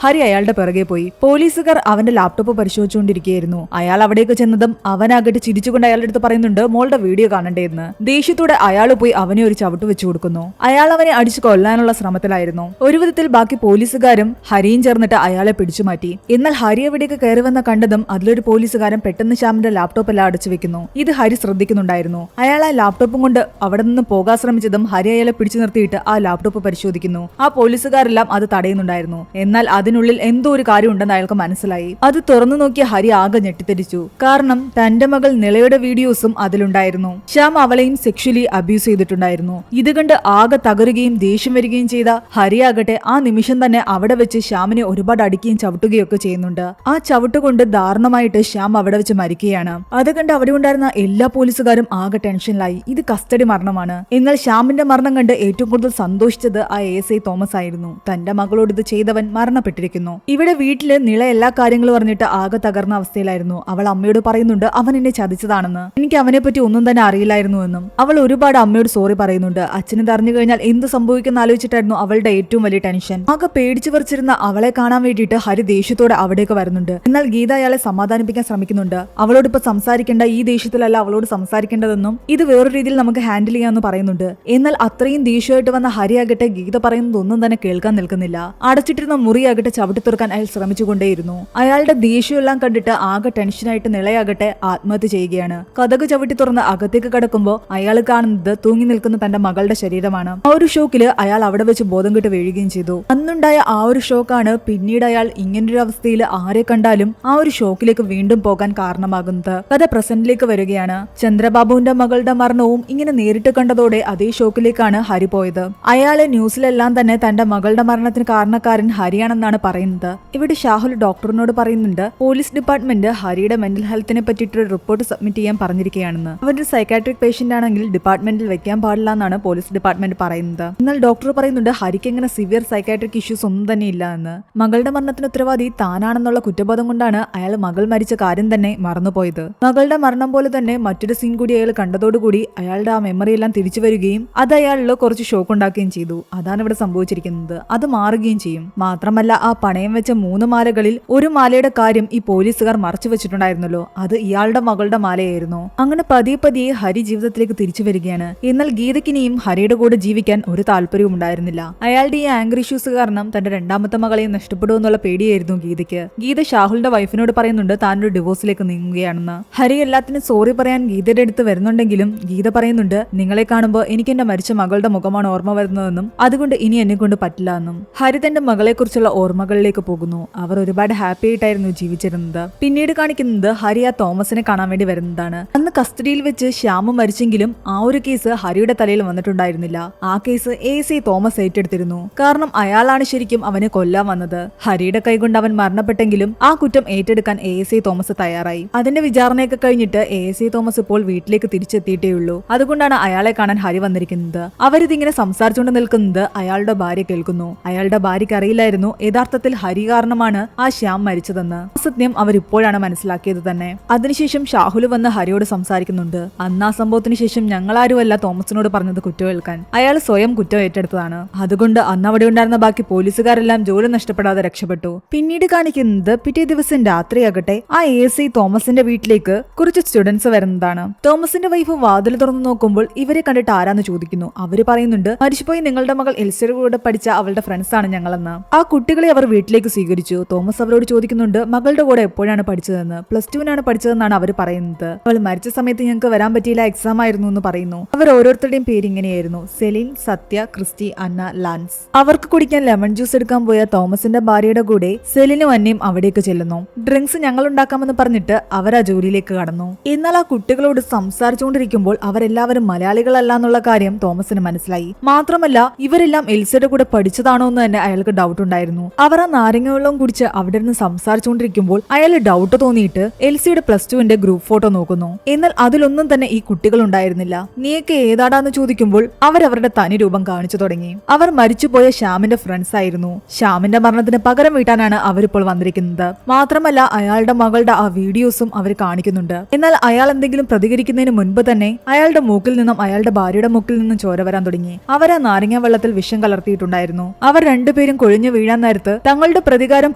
ഹരി അയാളുടെ പിറകെ പോയി. പോലീസുകാർ അവന്റെ ലാപ്ടോപ്പ് പരിശോധിച്ചുകൊണ്ടിരിക്കുകയായിരുന്നു. അയാൾ അവിടേക്ക് ചെന്നതും അവനാകട്ടെ ചിരിച്ചുകൊണ്ട് അയാളുടെ അടുത്ത് പറയുന്നുണ്ട് മോളുടെ വീഡിയോ കാണണ്ടേന്ന്. ദേഷ്യത്തോടെ അയാൾ പോയി അവനെ ഒരു ചവിട്ട് വെച്ചു കൊടുക്കുന്നു. അയാൾ അവനെ അടിച്ചു കൊല്ലാനുള്ള ശ്രമത്തിലായിരുന്നു. ഒരു വിധത്തിൽ ബാക്കി പോലീസുകാരും ഹരിയും ചേർന്നിട്ട് അയാളെ പിടിച്ചു മാറ്റി. എന്നാൽ ഹരി അവിടേക്ക് കയറി വന്ന കണ്ടതും അതിലൊരു പോലീസുകാരൻ പെട്ടെന്ന് ശ്യാമിന്റെ ലാപ്ടോപ്പ് എല്ലാം അടച്ചു വെക്കുന്നു. ഇത് ഹരി ശ്രദ്ധിക്കുന്നുണ്ടായിരുന്നു. അയാൾ ആ ലാപ്ടോപ്പും കൊണ്ട് അവിടെ നിന്ന് പോകാൻ ശ്രമിച്ചതും ഹരി അയാളെ പിടിച്ചു നിർത്തിയിട്ട് ആ ലാപ്ടോപ്പ് പരിശോധിക്കുന്നു. ആ പോലീസുകാരെല്ലാം അത് തടയുന്നുണ്ടായിരുന്നു. എന്നാൽ അതിനുള്ളിൽ എന്തോ ഒരു കാര്യം ഉണ്ടെന്ന് അയാൾക്ക് മനസ്സിലായി. അത് തുറന്നു നോക്കിയ ഹരി ആകെ ഞെട്ടിത്തെരിച്ചു. കാരണം തന്റെ മകൾ നിളയുടെ വീഡിയോസും അതിലുണ്ടായിരുന്നു. ശ്യാം അവളെയും സെക്ഷലി അബ്യൂസ് ചെയ്തിട്ടുണ്ടായിരുന്നു. ഇത് കണ്ട് ആകെ തകരുകയും ദേഷ്യം വരികയും ചെയ്ത ഹരിയാകട്ടെ ആ നിമിഷം തന്നെ അവിടെ വെച്ച് ശ്യാമിനെ ഒരുപാട് അടിക്കുകയും ചവിട്ടുകയൊക്കെ ചെയ്യുന്നുണ്ട്. ആ ചവിട്ടുകൊണ്ട് ദാരുണമായിട്ട് ശ്യാം അവിടെ വെച്ച് മരിക്കുകയാണ്. അത് കണ്ട് അവിടെ ഉണ്ടായിരുന്ന എല്ലാ പോലീസുകാരും ആകെ ടെൻഷനിലായി. ഇത് കസ്റ്റഡി മരണമാണ്. എന്നാൽ ശ്യാമിന്റെ മരണം കണ്ട് ഏറ്റവും കൂടുതൽ സന്തോഷിച്ചത് ആ ASI തോമസ് ആയിരുന്നു. തന്റെ മകളോട് ഇത് ചെയ്തവൻ മരണപ്പെട്ടിരിക്കുന്നു. ഇവിടെ വീട്ടില് നിള എല്ലാ കാര്യങ്ങളും പറഞ്ഞിട്ട് ആകെ തകർന്ന അവസ്ഥയിലായിരുന്നു. അവൾ അമ്മയോട് പറയുന്നുണ്ട് അവൻ എന്നെ ചതിച്ചതാണെന്ന്. എനിക്ക് അവനെ പറ്റി ഒന്നും തന്നെ അറിയില്ലായിരുന്നു എന്നും. അവൾ ഒരുപാട് അമ്മയോട് സോറി പറയുന്നുണ്ട്. അച്ഛന് അറിഞ്ഞു കഴിഞ്ഞാൽ എന്ത് സംഭവിക്കുന്ന ആലോചിച്ചിട്ടായിരുന്നു അവളുടെ ഏറ്റവും വലിയ ടെൻഷൻ. ആകെ പേടിച്ചു പറിച്ചിരുന്ന അവളെ കാണാൻ വേണ്ടിയിട്ട് ഹരി ദേഷ്യത്തോടെ അവിടേക്ക് വരുന്നുണ്ട്. എന്നാൽ ഗീത അയാളെ സമാധാനിപ്പിക്കാൻ ശ്രമിക്കുന്നുണ്ട്. അവളോട് ഇപ്പൊ സംസാരിക്കേണ്ട, ഈ ദേഷ്യത്തിലല്ല അവളോട് സംസാരിക്കേണ്ടതെന്നും ഇത് വേറൊരു രീതിയിൽ നമുക്ക് ഹാൻഡിൽ ചെയ്യാമെന്ന് പറയുന്നുണ്ട്. എന്നാൽ അത്രയും ദേഷ്യമായിട്ട് വന്ന ഹരിയാകട്ടെ ഗീത പറയുന്നതൊന്നും തന്നെ കേൾക്കാൻ നിൽക്കുന്നില്ല. അടച്ചിട്ടിരുന്ന മുറിയാകട്ടെ ചവിട്ടി തുറക്കാൻ അയാൾ ശ്രമിച്ചുകൊണ്ടേയിരുന്നു. അയാളുടെ ദേഷ്യമെല്ലാം കണ്ടിട്ട് ആകെ ടെൻഷനായിട്ട് നിളയാകട്ടെ ആത്മഹത്യ ചെയ്യുകയാണ്. കതക് ചവിട്ടി തുറന്ന് അകത്തേക്ക് കടക്കുമ്പോൾ അയാൾ കാണുന്നത് തൂങ്ങി നിൽക്കുന്ന തന്റെ മകളുടെ ശരീരമാണ്. ആ ഒരു ഷോക്കില് അയാൾ അവിടെ വെച്ച് ബോധം കെട്ട് വീഴുകയും ചെയ്തു. അന്നുണ്ടായ ആ ഒരു ഷോക്കാണ് പിന്നീട് അയാൾ ഇങ്ങനൊരു അവസ്ഥയിൽ ആരെ കണ്ടാലും ആ ഒരു ഷോക്കിലേക്ക് വീണ്ടും പോകാൻ കാരണമാകുന്നത്. കഥ പ്രസന്റിലേക്ക് വരികയാണ്. ചന്ദ്രബാബുവിന്റെ മകളുടെ മരണവും ഇങ്ങനെ നേരിട്ട് കണ്ടതോടെ അതേ ഷോക്കിലേക്കാണ് ഹരി പോയത്. അയാള് ന്യൂസിലെല്ലാം തന്നെ തന്റെ മകളുടെ മരണത്തിന് കാരണക്കാരൻ ഹരിയാണെന്നാണ് പറയുന്നത്. ഇവിടെ ഷാഹുൽ ഡോക്ടറിനോട് പറയുന്നുണ്ട് പോലീസ് ഡിപ്പാർട്ട്മെന്റ് ഹരിയുടെ മെന്റൽ ഹെൽത്തിനെ പറ്റിയിട്ടൊരു റിപ്പോർട്ട് സബ്മിറ്റ് ചെയ്യാൻ പറഞ്ഞിരിക്കുകയാണെന്ന്. അവരുടെ സൈക്കാട്രിക് പേഷ്യന്റ് ആണെങ്കിൽ ഡിപ്പാർട്ട്മെന്റിൽ വെക്കാൻ പാടില്ല എന്നാണ് പോലീസ് ഡിപ്പാർട്ട്മെന്റ് പറയുന്നത്. എന്നാൽ ഡോക്ടർ പറയുന്നുണ്ട് ഹരിക്ക് എങ്ങനെ സിവിയർ സൈക്കാട്രിക് ഇഷ്യൂസ് ഒന്നും തന്നെ ഇല്ല എന്ന്. മകളുടെ മരണത്തിന് ഉത്തരവാദി താനാണെന്നുള്ള കുറ്റബോധം കൊണ്ടാണ് അയാൾ മകൾ മരിച്ച കാര്യം തന്നെ മറന്നുപോയത്. മകളുടെ മരണം പോലെ തന്നെ മറ്റൊരു സീൻ കൂടി അയാൾ കണ്ടതോടുകൂടി അയാളുടെ ആ മെമ്മറി എല്ലാം തിരിച്ചു വരികയും അത് അയാളിൽ കുറച്ച് ഷോക്ക് ഉണ്ടാക്കുകയും ചെയ്തു. അതാണ് ഇവിടെ സംഭവിച്ചിരിക്കുന്നത്. അത് മാറുകയും ചെയ്യും. മാത്രമല്ല ആ പണയം വെച്ച 3 മാലകളിൽ ഒരു മാലയുടെ കാര്യം ഈ പോലീസുകാർ മറച്ചു വെച്ചിട്ടുണ്ടായിരുന്നല്ലോ, അത് ഇയാളുടെ മകളുടെ മാലയായിരുന്നു. അങ്ങനെ പതിയെ പതിയെ ഹരി ജീവിതത്തിലേക്ക് തിരിച്ചു വരികയാണ്. എന്നാൽ ഗീതയ്ക്കിനിയും ഹരിയുടെ കൂടെ ജീവിക്കാൻ ഒരു താല്പര്യവും ഉണ്ടായിരുന്നില്ല. അയാളുടെ ഈ ആംഗ്രി ഇഷ്യൂസ് കാരണം തന്റെ രണ്ടാമത്തെ മകളെയും നഷ്ടപ്പെടുമെന്നുള്ള പേടിയായിരുന്നു ഗീതയ്ക്ക്. ഗീത ഷാഹുലിന്റെ വൈഫിനോട് പറയുന്നുണ്ട് താനൊരു ഡിവോഴ്സിലേക്ക് നീങ്ങുകയാണെന്ന്. ഹരി എല്ലാത്തിനും സോറി പറയാൻ ഗീതയുടെ അടുത്ത് വരുന്നുണ്ടെങ്കിലും ഗീത പറയുന്നുണ്ട് നിങ്ങളെ കാണുമ്പോൾ എനിക്ക് എന്റെ മരിച്ച മകളുടെ മുഖമാണ് ഓർമ്മ വരുന്നതെന്നും അതുകൊണ്ട് ഇനി എന്നെ കൊണ്ട് പറ്റില്ല എന്നും. ഹരി തന്റെ മകളെ കുറിച്ചുള്ള ഓർമ്മകളിലേക്ക് പോകുന്നു. അവർ ഒരുപാട് ഹാപ്പി ആയിട്ടായിരുന്നു ജീവിച്ചിരുന്നത്. പിന്നീട് കാണിക്കുന്നത് ഹരി ആ തോമസിനെ കാണാൻ വേണ്ടി വരുന്നതാണ്. അന്ന് കസ്റ്റഡിയിൽ വെച്ച് ശ്യാമ മരിച്ചെങ്കിലും ആ ഒരു കേസ് ഹരിയുടെ തലയിൽ വന്നിട്ടുണ്ടായിരുന്നില്ല. ആ കേസ് ASI തോമസ് ഏറ്റെടുത്തിരുന്നു. കാരണം അയാളാണ് ശരിക്കും അവനെ കൊല്ലാൻ വന്നത്. ഹരിയുടെ കൈകൊണ്ട് അവൻ മരണപ്പെട്ടെങ്കിലും ആ കുറ്റം ഏറ്റെടുക്കാൻ ASI തോമസ് തയ്യാറായി. അതിന്റെ വിചാരണയൊക്കെ കഴിഞ്ഞിട്ട് ASI തോമസ് ഇപ്പോൾ വീട്ടിലേക്ക് തിരിച്ചെത്തിയിട്ടേയുള്ളൂ. അതുകൊണ്ടാണ് അയാളെ കാണാൻ ഹരി വന്നിരിക്കുന്നത്. അവരിതിങ്ങനെ സംസാരിച്ചുകൊണ്ട് നിൽക്കുന്നത് അയാളുടെ ഭാര്യ കേൾക്കുന്നു. അയാളുടെ ഭാര്യയ്ക്ക് അറിയില്ലായിരുന്നു യഥാർത്ഥത്തിൽ ഹരി കാരണമാണ് ആ ശ്യാം മരിച്ചതെന്ന്. സത്യം അവരിപ്പോഴാണ് മനസ്സിലാക്കിയത് തന്നെ. അതിനുശേഷം ഷാഹുൽ വന്ന് ഹരിയോട് സംസാരിക്കുന്നുണ്ട്. അന്ന് ആ സംഭവത്തിന് ശേഷം ഞങ്ങളാരുമല്ല തോമസിനോട് പറഞ്ഞത് കുറ്റമേൽക്കാൻ, അയാൾ സ്വയം കുറ്റം ഏറ്റെടുത്തതാണ്. അതുകൊണ്ട് അന്ന് അവിടെ ഉണ്ടായിരുന്ന ബാക്കി പോലീസുകാരെല്ലാം ജോലി നഷ്ടപ്പെടാതെ രക്ഷപ്പെട്ടു. പിന്നീട് കാണിക്കുന്നത് പിറ്റേ ദിവസം രാത്രിയാകട്ടെ ആ ASI തോമസിന്റെ വീട്ടിലേക്ക് കുറച്ച് സ്റ്റുഡൻസ് വരുന്നതാണ്. തോമസിന്റെ വൈഫ് വാതിൽ തുറന്നു നോക്കുമ്പോൾ ഇവരെ കണ്ടിട്ട് ആരാന്ന് ചോദിക്കുന്നു. അവര് പറയുന്നുണ്ട് മരിച്ചുപോയി നിങ്ങളുടെ മകൾ എൽസയുടെ കൂടെ പഠിച്ച അവളുടെ ഫ്രണ്ട്സ് ആണ് ഞങ്ങളെന്ന്. ആ കുട്ടികളെ അവർ വീട്ടിലേക്ക് സ്വീകരിച്ചു. തോമസ് അവരോട് ചോദിക്കുന്നുണ്ട് മകളുടെ കൂടെ എപ്പോഴാണ് പഠിച്ചതെന്ന്. +2 പഠിച്ചതെന്നാണ് അവർ പറയുന്നത്. അവൾ മരിച്ച സമയത്ത് ഞങ്ങൾക്ക് വരാൻ പറ്റിയില്ല, എക്സാം ആയിരുന്നു എന്ന് പറയുന്നു. അവർ ഓരോരുത്തരുടെയും പേര് ഇങ്ങനെയായിരുന്നു: സെലിൻ, സത്യ, ക്രിസ്റ്റി, അന്ന, ലാൻസ്. അവർക്ക് കുടിക്കാൻ ലെമൺ ജ്യൂസ് എടുക്കാൻ പോയ തോമസിന്റെ ഭാര്യയുടെ കൂടെ സെലിനും അന്നയും അവിടേക്ക് ചെല്ലുന്നു. ഡ്രിങ്ക്സ് ഞങ്ങൾ ഉണ്ടാക്കാമെന്ന് പറഞ്ഞിട്ട് അവർ ആ ജോലിയിലേക്ക് കടന്നു. എന്നാൽ ആ കുട്ടികളോട് സംസാരിച്ചുകൊണ്ടിരിക്കുമ്പോൾ അവരെല്ലാവരും മലയാളികളല്ല എന്നുള്ള കാര്യം തോമസിന് മനസ്സിലായി. മാത്രമല്ല ഇവരെല്ലാം എൽസയുടെ കൂടെ പഠിച്ചതാണോ എന്ന് തന്നെ അയാൾക്ക് ഡൗട്ട് ഉണ്ടായിരുന്നു. അവർ ആ നാരങ്ങ വെള്ളം കുടിച്ച് അവിടെ നിന്ന് സംസാരിച്ചുകൊണ്ടിരിക്കുമ്പോൾ അയാൾ ഡൗട്ട് തോന്നിയിട്ട് എൽസിയുടെ +2 ഗ്രൂപ്പ് ഫോട്ടോ നോക്കുന്നു. എന്നാൽ അതിലൊന്നും തന്നെ ഈ കുട്ടികൾ ഉണ്ടായിരുന്നില്ല. നീയൊക്കെ ഏതാടാന്ന് ചോദിക്കുമ്പോൾ അവരവരുടെ തനി രൂപം കാണിച്ചു തുടങ്ങി. അവർ മരിച്ചുപോയ ശ്യാമിന്റെ ഫ്രണ്ട്സ് ആയിരുന്നു. ശ്യാമിന്റെ മരണത്തിന് പകരം വീട്ടാനാണ് അവരിപ്പോൾ വന്നിരിക്കുന്നത്. മാത്രമല്ല അയാളുടെ മകളുടെ ആ വീഡിയോസും അവർ കാണിക്കുന്നുണ്ട്. എന്നാൽ അയാൾ എന്തെങ്കിലും പ്രതികരിക്കുന്നതിന് മുൻപ് തന്നെ അയാളുടെ മൂക്കിൽ നിന്നും അയാളുടെ ഭാര്യയുടെ മൂക്കിൽ നിന്നും ചോര വരാൻ തുടങ്ങി. അവർ ആ നാരങ്ങ വെള്ളത്തിൽ വിഷം കലർത്തിയിട്ടുണ്ട്. വന്നിട്ടുണ്ടായിരുന്നു. അവർ രണ്ടുപേരും കൊഴിഞ്ഞു വീഴാൻ നേരത്ത് തങ്ങളുടെ പ്രതികാരം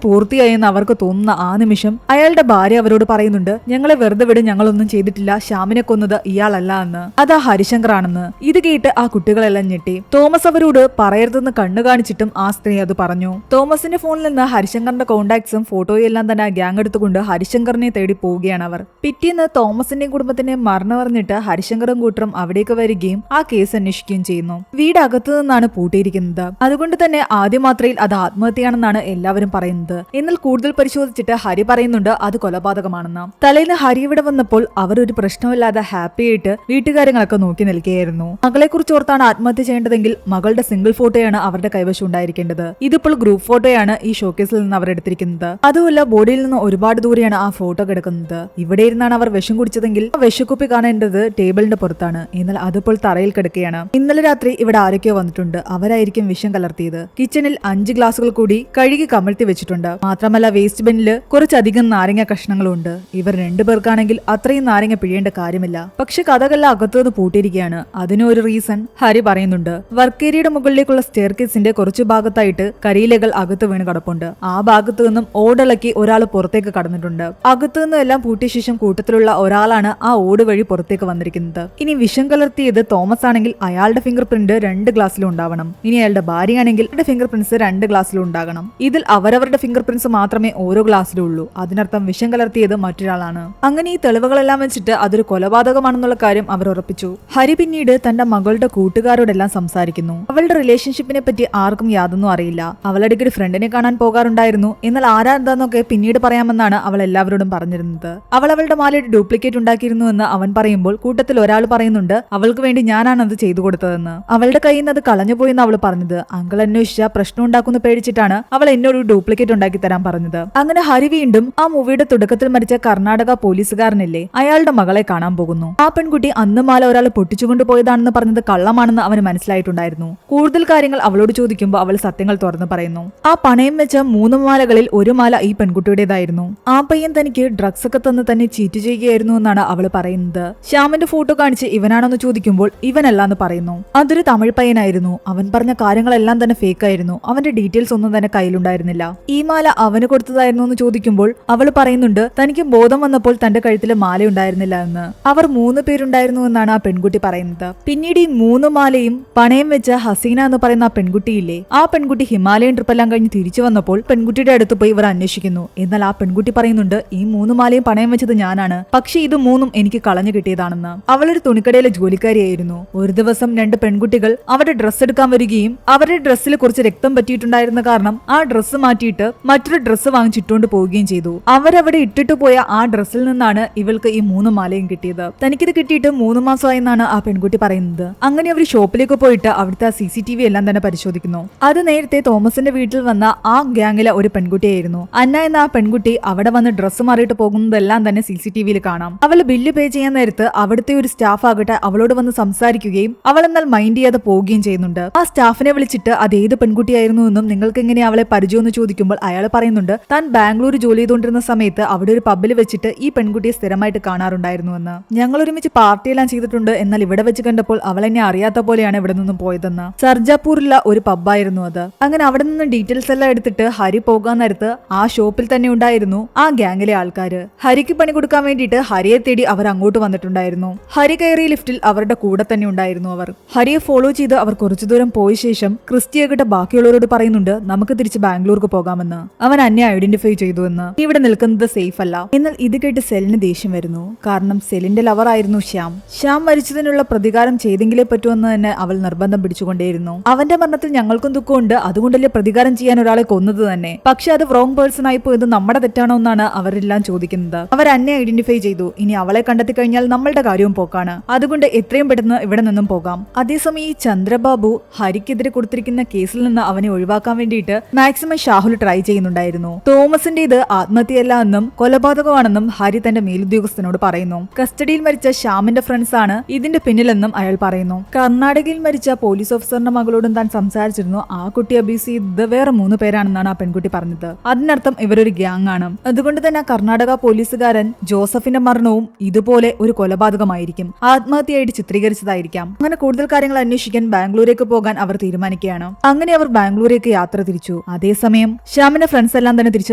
പൂർത്തിയായെന്ന് അവർക്ക് തോന്നുന്ന ആ നിമിഷം അയാളുടെ ഭാര്യ അവരോട് പറയുന്നുണ്ട്, ഞങ്ങളെ വെറുതെ വിട്, ഞങ്ങളൊന്നും ചെയ്തിട്ടില്ല, ശ്യാമിനെ കൊന്നത് ഇയാളല്ല എന്ന്, അതാ ഹരിശങ്കർ ആണെന്ന്. ഇത് കേട്ട് ആ കുട്ടികളെല്ലാം ഞെട്ടി. തോമസ് അവരോട് പറയരുതെന്ന് കണ്ണു കാണിച്ചിട്ടും ആ സ്ത്രീ അത് പറഞ്ഞു. തോമസിന്റെ ഫോണിൽ നിന്ന് ഹരിശങ്കറിന്റെ കോണ്ടാക്ട്സും ഫോട്ടോയും എല്ലാം തന്നെ ഗ്യാങ് എടുത്തുകൊണ്ട് ഹരിശങ്കറിനെ തേടി പോവുകയാണ് അവർ. പിറ്റേന്ന് തോമസിന്റെയും കുടുംബത്തിന്റെ മരണം അറിഞ്ഞിട്ട് ഹരിശങ്കറും കൂട്ടരും അവിടേക്ക് വരികയും ആ കേസ് അന്വേഷിക്കുകയും ചെയ്യുന്നു. വീട് അകത്തു നിന്നാണ് പൂട്ടിയിരിക്കുന്നത്. അതുകൊണ്ട് തന്നെ ആദ്യ മാത്രയിൽ അത് ആത്മഹത്യയാണെന്നാണ് എല്ലാവരും പറയുന്നത്. എന്നാൽ കൂടുതൽ പരിശോധിച്ചിട്ട് ഹരി പറയുന്നുണ്ട് അത് കൊലപാതകമാണെന്ന്. തലേന്ന് ഹരി ഇവിടെ വന്നപ്പോൾ അവർ ഒരു പ്രശ്നമില്ലാതെ ഹാപ്പി ആയിട്ട് വീട്ടുകാര്യങ്ങളൊക്കെ നോക്കി നിൽക്കുകയായിരുന്നു. മകളെ കുറിച്ച് ഓർത്താണ് ആത്മഹത്യ ചെയ്യേണ്ടതെങ്കിൽ മകളുടെ സിംഗിൾ ഫോട്ടോയാണ് അവരുടെ കൈവശം ഉണ്ടായിരിക്കേണ്ടത്. ഇതിപ്പോൾ ഗ്രൂപ്പ് ഫോട്ടോയാണ് ഈ ഷോക്കേസിൽ നിന്ന് അവർ എടുത്തിരിക്കുന്നത്. അതുമല്ല ബോഡിയിൽ നിന്ന് ഒരുപാട് ദൂരെയാണ് ആ ഫോട്ടോ കിടക്കുന്നത്. ഇവിടെ ഇരുന്നാണ് അവർ വിഷം കുടിച്ചതെങ്കിൽ ആ വിഷക്കുപ്പി കാണേണ്ടത് ടേബിളിന്റെ പുറത്താണ്. എന്നാൽ അതിപ്പോൾ തറയിൽ കിടക്കുകയാണ്. ഇന്നലെ രാത്രി ഇവിടെ ആരൊക്കെയോ വന്നിട്ടുണ്ട്, അവരായിരിക്കും വിഷം കലർത്തിയത്. കിച്ചണിൽ 5 ഗ്ലാസുകൾ കൂടി കഴുകി കമഴ്ത്തി വെച്ചിട്ടുണ്ട്. മാത്രമല്ല വേസ്റ്റ് ബിന്നില് കുറച്ചധികം നാരങ്ങ കഷ്ണങ്ങളും ഉണ്ട്. ഇവർ രണ്ടുപേർക്കാണെങ്കിൽ അത്രയും നാരങ്ങ പിഴിയേണ്ട കാര്യമില്ല. പക്ഷെ കഥകളെല്ലാം അകത്തുനിന്ന് പൂട്ടിയിരിക്കുകയാണ്. അതിനൊരു റീസൺ ഹരി പറയുന്നുണ്ട്. വർക്ക് ഏരിയയുടെ മുകളിലേക്കുള്ള സ്റ്റെയർകേസിന്റെ കുറച്ചു ഭാഗത്തായിട്ട് കരിയിലകൾ അകത്ത് വീണ് കിടപ്പുണ്ട്. ആ ഭാഗത്തു നിന്നും ഓടിളക്കി ഒരാൾ പുറത്തേക്ക് കടന്നിട്ടുണ്ട്. അകത്തു നിന്നും എല്ലാം പൂട്ടിയ ശേഷം കൂട്ടത്തിലുള്ള ഒരാളാണ് ആ ഓട് വഴി പുറത്തേക്ക് വന്നിരിക്കുന്നത്. ഇനി വിഷം കലർത്തിയത് തോമസ് ആണെങ്കിൽ അയാളുടെ ഫിംഗർ പ്രിന്റ് 2 ഗ്ലാസ്സിലും ഉണ്ടാവണം. ഇനി അയാളുടെ ഭാര്യയാണെങ്കിൽ അവരുടെ ഫിംഗർ പ്രിന്റ്സ് 2 ഗ്ലാസ്സിലും ഉണ്ടാകണം. ഇതിൽ അവരവരുടെ ഫിംഗർ പ്രിന്റ്സ് മാത്രമേ ഓരോ ഗ്ലാസ്സിലും ഉള്ളൂ. അതിനർത്ഥം വിഷം കലർത്തിയത് മറ്റൊരാളാണ്. അങ്ങനെ ഈ തെളിവുകളെല്ലാം വെച്ചിട്ട് അതൊരു കൊലപാതകമാണെന്നുള്ള കാര്യം അവർ ഉറപ്പിച്ചു. ഹരി പിന്നീട് തന്റെ മകളുടെ കൂട്ടുകാരോടെല്ലാം സംസാരിക്കുന്നു. അവളുടെ റിലേഷൻഷിപ്പിനെ പറ്റി ആർക്കും യാതൊന്നും അറിയില്ല. അവളടിക്കൊരു ഫ്രണ്ടിനെ കാണാൻ പോകാറുണ്ടായിരുന്നു. എന്നാൽ ആരാ എന്താന്നൊക്കെ പിന്നീട് പറയാമെന്നാണ് അവൾ എല്ലാവരോടും പറഞ്ഞിരുന്നത്. അവൾ അവളുടെ മാലയുടെ ഡ്യൂപ്ലിക്കേറ്റ് ഉണ്ടാക്കിയിരുന്നു എന്ന് അവൻ പറയുമ്പോൾ കൂട്ടത്തിൽ ഒരാൾ പറയുന്നുണ്ട് അവൾക്ക് വേണ്ടി ഞാനാണ് അത് ചെയ്തു കൊടുത്തതെന്ന്. അവളുടെ കയ്യിൽ നിന്ന് അത് കളഞ്ഞുപോയെന്ന് അവൾ പറഞ്ഞത്. അങ്കിൾ അന്വേഷിച്ച പ്രശ്നം ഉണ്ടാക്കുന്ന പേടിച്ചിട്ടാണ് അവൾ എന്നോട് ഡ്യൂപ്ലിക്കേറ്റ് ഉണ്ടാക്കി തരാൻ പറഞ്ഞത്. അങ്ങനെ ഹരി വീണ്ടും ആ മൂവിയുടെ തുടക്കത്തിൽ മരിച്ച കർണാടക പോലീസുകാരനില്ലേ അയാളുടെ മകളെ കാണാൻ പോകുന്നു. ആ പെൺകുട്ടി അന്ന് മാല ഒരാൾ പൊട്ടിച്ചുകൊണ്ട് പോയതാണെന്ന് പറഞ്ഞത് കള്ളമാണെന്ന് അവന് മനസ്സിലായിട്ടുണ്ടായിരുന്നു. കൂടുതൽ കാര്യങ്ങൾ അവളോട് ചോദിക്കുമ്പോൾ അവൾ സത്യങ്ങൾ തുറന്നു പറയുന്നു. ആ പണയം വെച്ച 3 മാലകളിൽ ഒരു മാല ഈ പെൺകുട്ടിയുടേതായിരുന്നു. ആ പയ്യൻ തനിക്ക് ഡ്രഗ്സ് ഒക്കെ തന്ന് തന്നെ ചീറ്റ് ചെയ്യുകയായിരുന്നു എന്നാണ് അവൾ പറയുന്നത്. ശ്യാമിന്റെ ഫോട്ടോ കാണിച്ച് ഇവനാണെന്ന് ചോദിക്കുമ്പോൾ ഇവനല്ലാന്ന് പറയുന്നു. അതൊരു തമിഴ് പയ്യനായിരുന്നു. അവൻ പറഞ്ഞ കാര്യങ്ങളെല്ലാം തന്നെ ഫേക്ക് ആയിരുന്നു. അവന്റെ ഡീറ്റെയിൽസ് ഒന്നും തന്നെ കയ്യിലുണ്ടായിരുന്നില്ല. ഈ മാല അവന് കൊടുത്തതായിരുന്നു എന്ന് ചോദിക്കുമ്പോൾ അവൾ പറയുന്നുണ്ട് തനിക്ക് ബോധം വന്നപ്പോൾ തന്റെ കഴുത്തിൽ മാല ഉണ്ടായിരുന്നില്ല എന്ന്. അവർ 3 പേരുണ്ടായിരുന്നു എന്നാണ് ആ പെൺകുട്ടി പറയുന്നത്. പിന്നീട് ഈ 3 മാലയും പണയം വെച്ച ഹസീന എന്ന് പറയുന്ന ആ പെൺകുട്ടിയില്ലേ ആ പെൺകുട്ടി ഹിമാലയൻ ട്രിപ്പെല്ലാം കഴിഞ്ഞ് തിരിച്ചു വന്നപ്പോൾ പെൺകുട്ടിയുടെ അടുത്ത് പോയി ഇവർ അന്വേഷിക്കുന്നു. എന്നാൽ ആ പെൺകുട്ടി പറയുന്നുണ്ട് ഈ 3 മാലയും പണയം വെച്ചത് ഞാനാണ്, പക്ഷെ ഇത് 3ഉം എനിക്ക് കളഞ്ഞു കിട്ടിയതാണെന്ന്. അവളൊരു തുണിക്കടയിലെ ജോലിക്കാരിയായിരുന്നു. ഒരു ദിവസം 2 പെൺകുട്ടികൾ അവരുടെ ഡ്രസ്സ് എടുക്കാൻ വരികയും അവരുടെ ഡ്രസ്സിൽ കുറച്ച് രക്തം പറ്റിയിട്ടുണ്ടായിരുന്ന കാരണം ആ ഡ്രസ്സ് മാറ്റിയിട്ട് മറ്റൊരു ഡ്രസ്സ് വാങ്ങിച്ചിട്ടുകൊണ്ട് പോവുകയും ചെയ്തു. അവരവിടെ ഇട്ടിട്ട് പോയ ആ ഡ്രസ്സിൽ നിന്നാണ് ഇവൾക്ക് ഈ 3 മാലയും കിട്ടിയത്. തനിക്കിത് കിട്ടിയിട്ട് 3 മാസമായെന്നാണ് ആ പെൺകുട്ടി പറയുന്നത്. അങ്ങനെ അവർ ഷോപ്പിലേക്ക് പോയിട്ട് അവിടുത്തെ CCTV എല്ലാം തന്നെ പരിശോധിക്കുന്നു. അത് നേരത്തെ തോമസിന്റെ വീട്ടിൽ വന്ന ആ ഗ്യാങ്ങിലെ ഒരു പെൺകുട്ടിയായിരുന്നു. അന്ന എന്ന ആ പെൺകുട്ടി അവിടെ വന്ന് ഡ്രസ്സ് മാറിയിട്ട് പോകുന്നതെല്ലാം തന്നെ CCTVയിൽ കാണാം. അവൾ ബില്ല് പേ ചെയ്യാൻ നേരത്ത് അവിടുത്തെ ഒരു സ്റ്റാഫ് ആകട്ടെ അവളോട് വന്ന് സംസാരിക്കുകയും അവൾ എന്നാൽ മൈൻഡ് ചെയ്യാതെ പോവുകയും ചെയ്യുന്നുണ്ട്. ആ സ്റ്റാഫിനെ വിളിച്ചിട്ട് അത് ഏത് പെൺകുട്ടിയായിരുന്നു എന്നും നിങ്ങൾക്ക് എങ്ങനെ അവളെ പരിചയമെന്ന് ചോദിക്കുമ്പോൾ അയാൾ പറയുന്നുണ്ട് താൻ ബാംഗ്ലൂർ ജോലി ചെയ്തുകൊണ്ടിരുന്ന സമയത്ത് അവിടെ ഒരു പബ്ബിൽ വെച്ചിട്ട് ഈ പെൺകുട്ടിയെ സ്ഥിരമായിട്ട് കാണാറുണ്ടായിരുന്നുവെന്ന്. ഞങ്ങൾ ഒരുമിച്ച് പാർട്ടിയെല്ലാം ചെയ്തിട്ടുണ്ട്. എന്നാൽ ഇവിടെ വെച്ച് കണ്ടപ്പോൾ അവൾ എന്നെ അറിയാത്ത പോലെയാണ് ഇവിടെ നിന്നും പോയതെന്ന്. സർജാപൂരിലുള്ള ഒരു പബ്ബായിരുന്നു അത്. അങ്ങനെ അവിടെ നിന്ന് ഡീറ്റെയിൽസ് എല്ലാം എടുത്തിട്ട് ഹരി പോകാൻ നേരത്ത് ആ ഷോപ്പിൽ തന്നെ ഉണ്ടായിരുന്നു ആ ഗ്യാങ്ങിലെ ആൾക്കാര്. ഹരിക്ക് പണി കൊടുക്കാൻ വേണ്ടിയിട്ട് ഹരിയെ തേടി അവർ അങ്ങോട്ട് വന്നിട്ടുണ്ടായിരുന്നു. ഹരി കയറിയ ലിഫ്റ്റിൽ അവരുടെ കൂടെ തന്നെ ഉണ്ടായിരുന്നു അവർ. ഹരിയെ ഫോളോ ചെയ്ത് അവർ കുറച്ചു ദൂരം പോയ ശേഷം ക്രിസ്റ്റിയാകട്ടെ ബാക്കിയുള്ളവരോട് പറയുന്നുണ്ട് നമുക്ക് തിരിച്ച് ബാംഗ്ലൂർക്ക് പോകാമെന്ന്. അവൻ അന്നെ ഐഡന്റിഫൈ ചെയ്തു എന്ന്. ഇവിടെ നിൽക്കുന്നത് സേഫ് അല്ല. എന്നാൽ ഇത് കേട്ട് സെലിന് ദേഷ്യം വരുന്നു. കാരണം സെലിന്റെ ലവർ ആയിരുന്നു ശ്യാം. ശ്യാം മരിച്ചതിനുള്ള പ്രതികാരം ചെയ്തെങ്കിലേ പറ്റുമെന്ന് തന്നെ അവൾ നിർബന്ധം പിടിച്ചുകൊണ്ടേയിരുന്നു. അവന്റെ മരണത്തിൽ ഞങ്ങൾക്കും ദുഃഖമുണ്ട്, അതുകൊണ്ടല്ലേ പ്രതികാരം ചെയ്യാൻ ഒരാളെ കൊന്നത് തന്നെ. പക്ഷെ അത് റോങ് പേഴ്സൺ ആയി പോയത് നമ്മുടെ തെറ്റാണോ എന്നാണ് അവരെല്ലാം ചോദിക്കുന്നത്. അവർ അന്നെ ഐഡന്റിഫൈ ചെയ്തു. ഇനി അവളെ കണ്ടെത്തി കഴിഞ്ഞാൽ നമ്മളുടെ കാര്യവും പോക്കാണ്. അതുകൊണ്ട് എത്രയും പെട്ടെന്ന് ഇവിടെ നിന്നും പോകാം. അതേസമയം ഈ ചന്ദ്രബാബു ഹരിക്കെതിരെ കൊടുത്തിരിക്കുന്ന കേസിൽ നിന്ന് അവനെ ഒഴിവാക്കാൻ വേണ്ടിയിട്ട് മാക്സിമം ഷാഹുൽ ട്രൈ ചെയ്യുന്നുണ്ടായിരുന്നു. തോമസിന്റെ ഇത് ആത്മഹത്യയല്ല എന്നും കൊലപാതകമാണെന്നും ഹരി തന്റെ മേലുദ്യോഗസ്ഥനോട് പറയുന്നു. കസ്റ്റഡിയിൽ മരിച്ച ശ്യാമിന്റെ ഫ്രണ്ട്സ് ആണ് ഇതിന്റെ പിന്നിലെന്നും അയാൾ പറയുന്നു. കർണാടകയിൽ മരിച്ച പോലീസ് ഓഫീസറിന്റെ മകളോടും താൻ സംസാരിച്ചിരുന്നു. ആ കുട്ടി അബ്യൂസ് ചെയ്തത് വേറെ 3 പേരാണെന്നാണ് ആ പെൺകുട്ടി പറഞ്ഞത്. അതിനർത്ഥം ഇവരൊരു ഗ്യാങ് ആണ്. അതുകൊണ്ട് തന്നെ കർണാടക പോലീസുകാരൻ ജോസഫിന്റെ മരണവും ഇതുപോലെ ഒരു കൊലപാതകമായിരിക്കും, ആത്മഹത്യയായിട്ട് ചിത്രീകരിച്ചതായിരിക്കാം. അങ്ങനെ കൂടുതൽ കാര്യങ്ങൾ അന്വേഷിക്കാൻ ബാംഗ്ലൂരേക്ക് പോകാൻ അവർ തീരുമാനിച്ചു. തീരുമാനിക്കുകയാണ്. അങ്ങനെ അവർ ബാംഗ്ലൂരേക്ക് യാത്ര തിരിച്ചു. അതേസമയം ശ്യാമിന്റെ ഫ്രണ്ട്സ് എല്ലാം തന്നെ തിരിച്ച്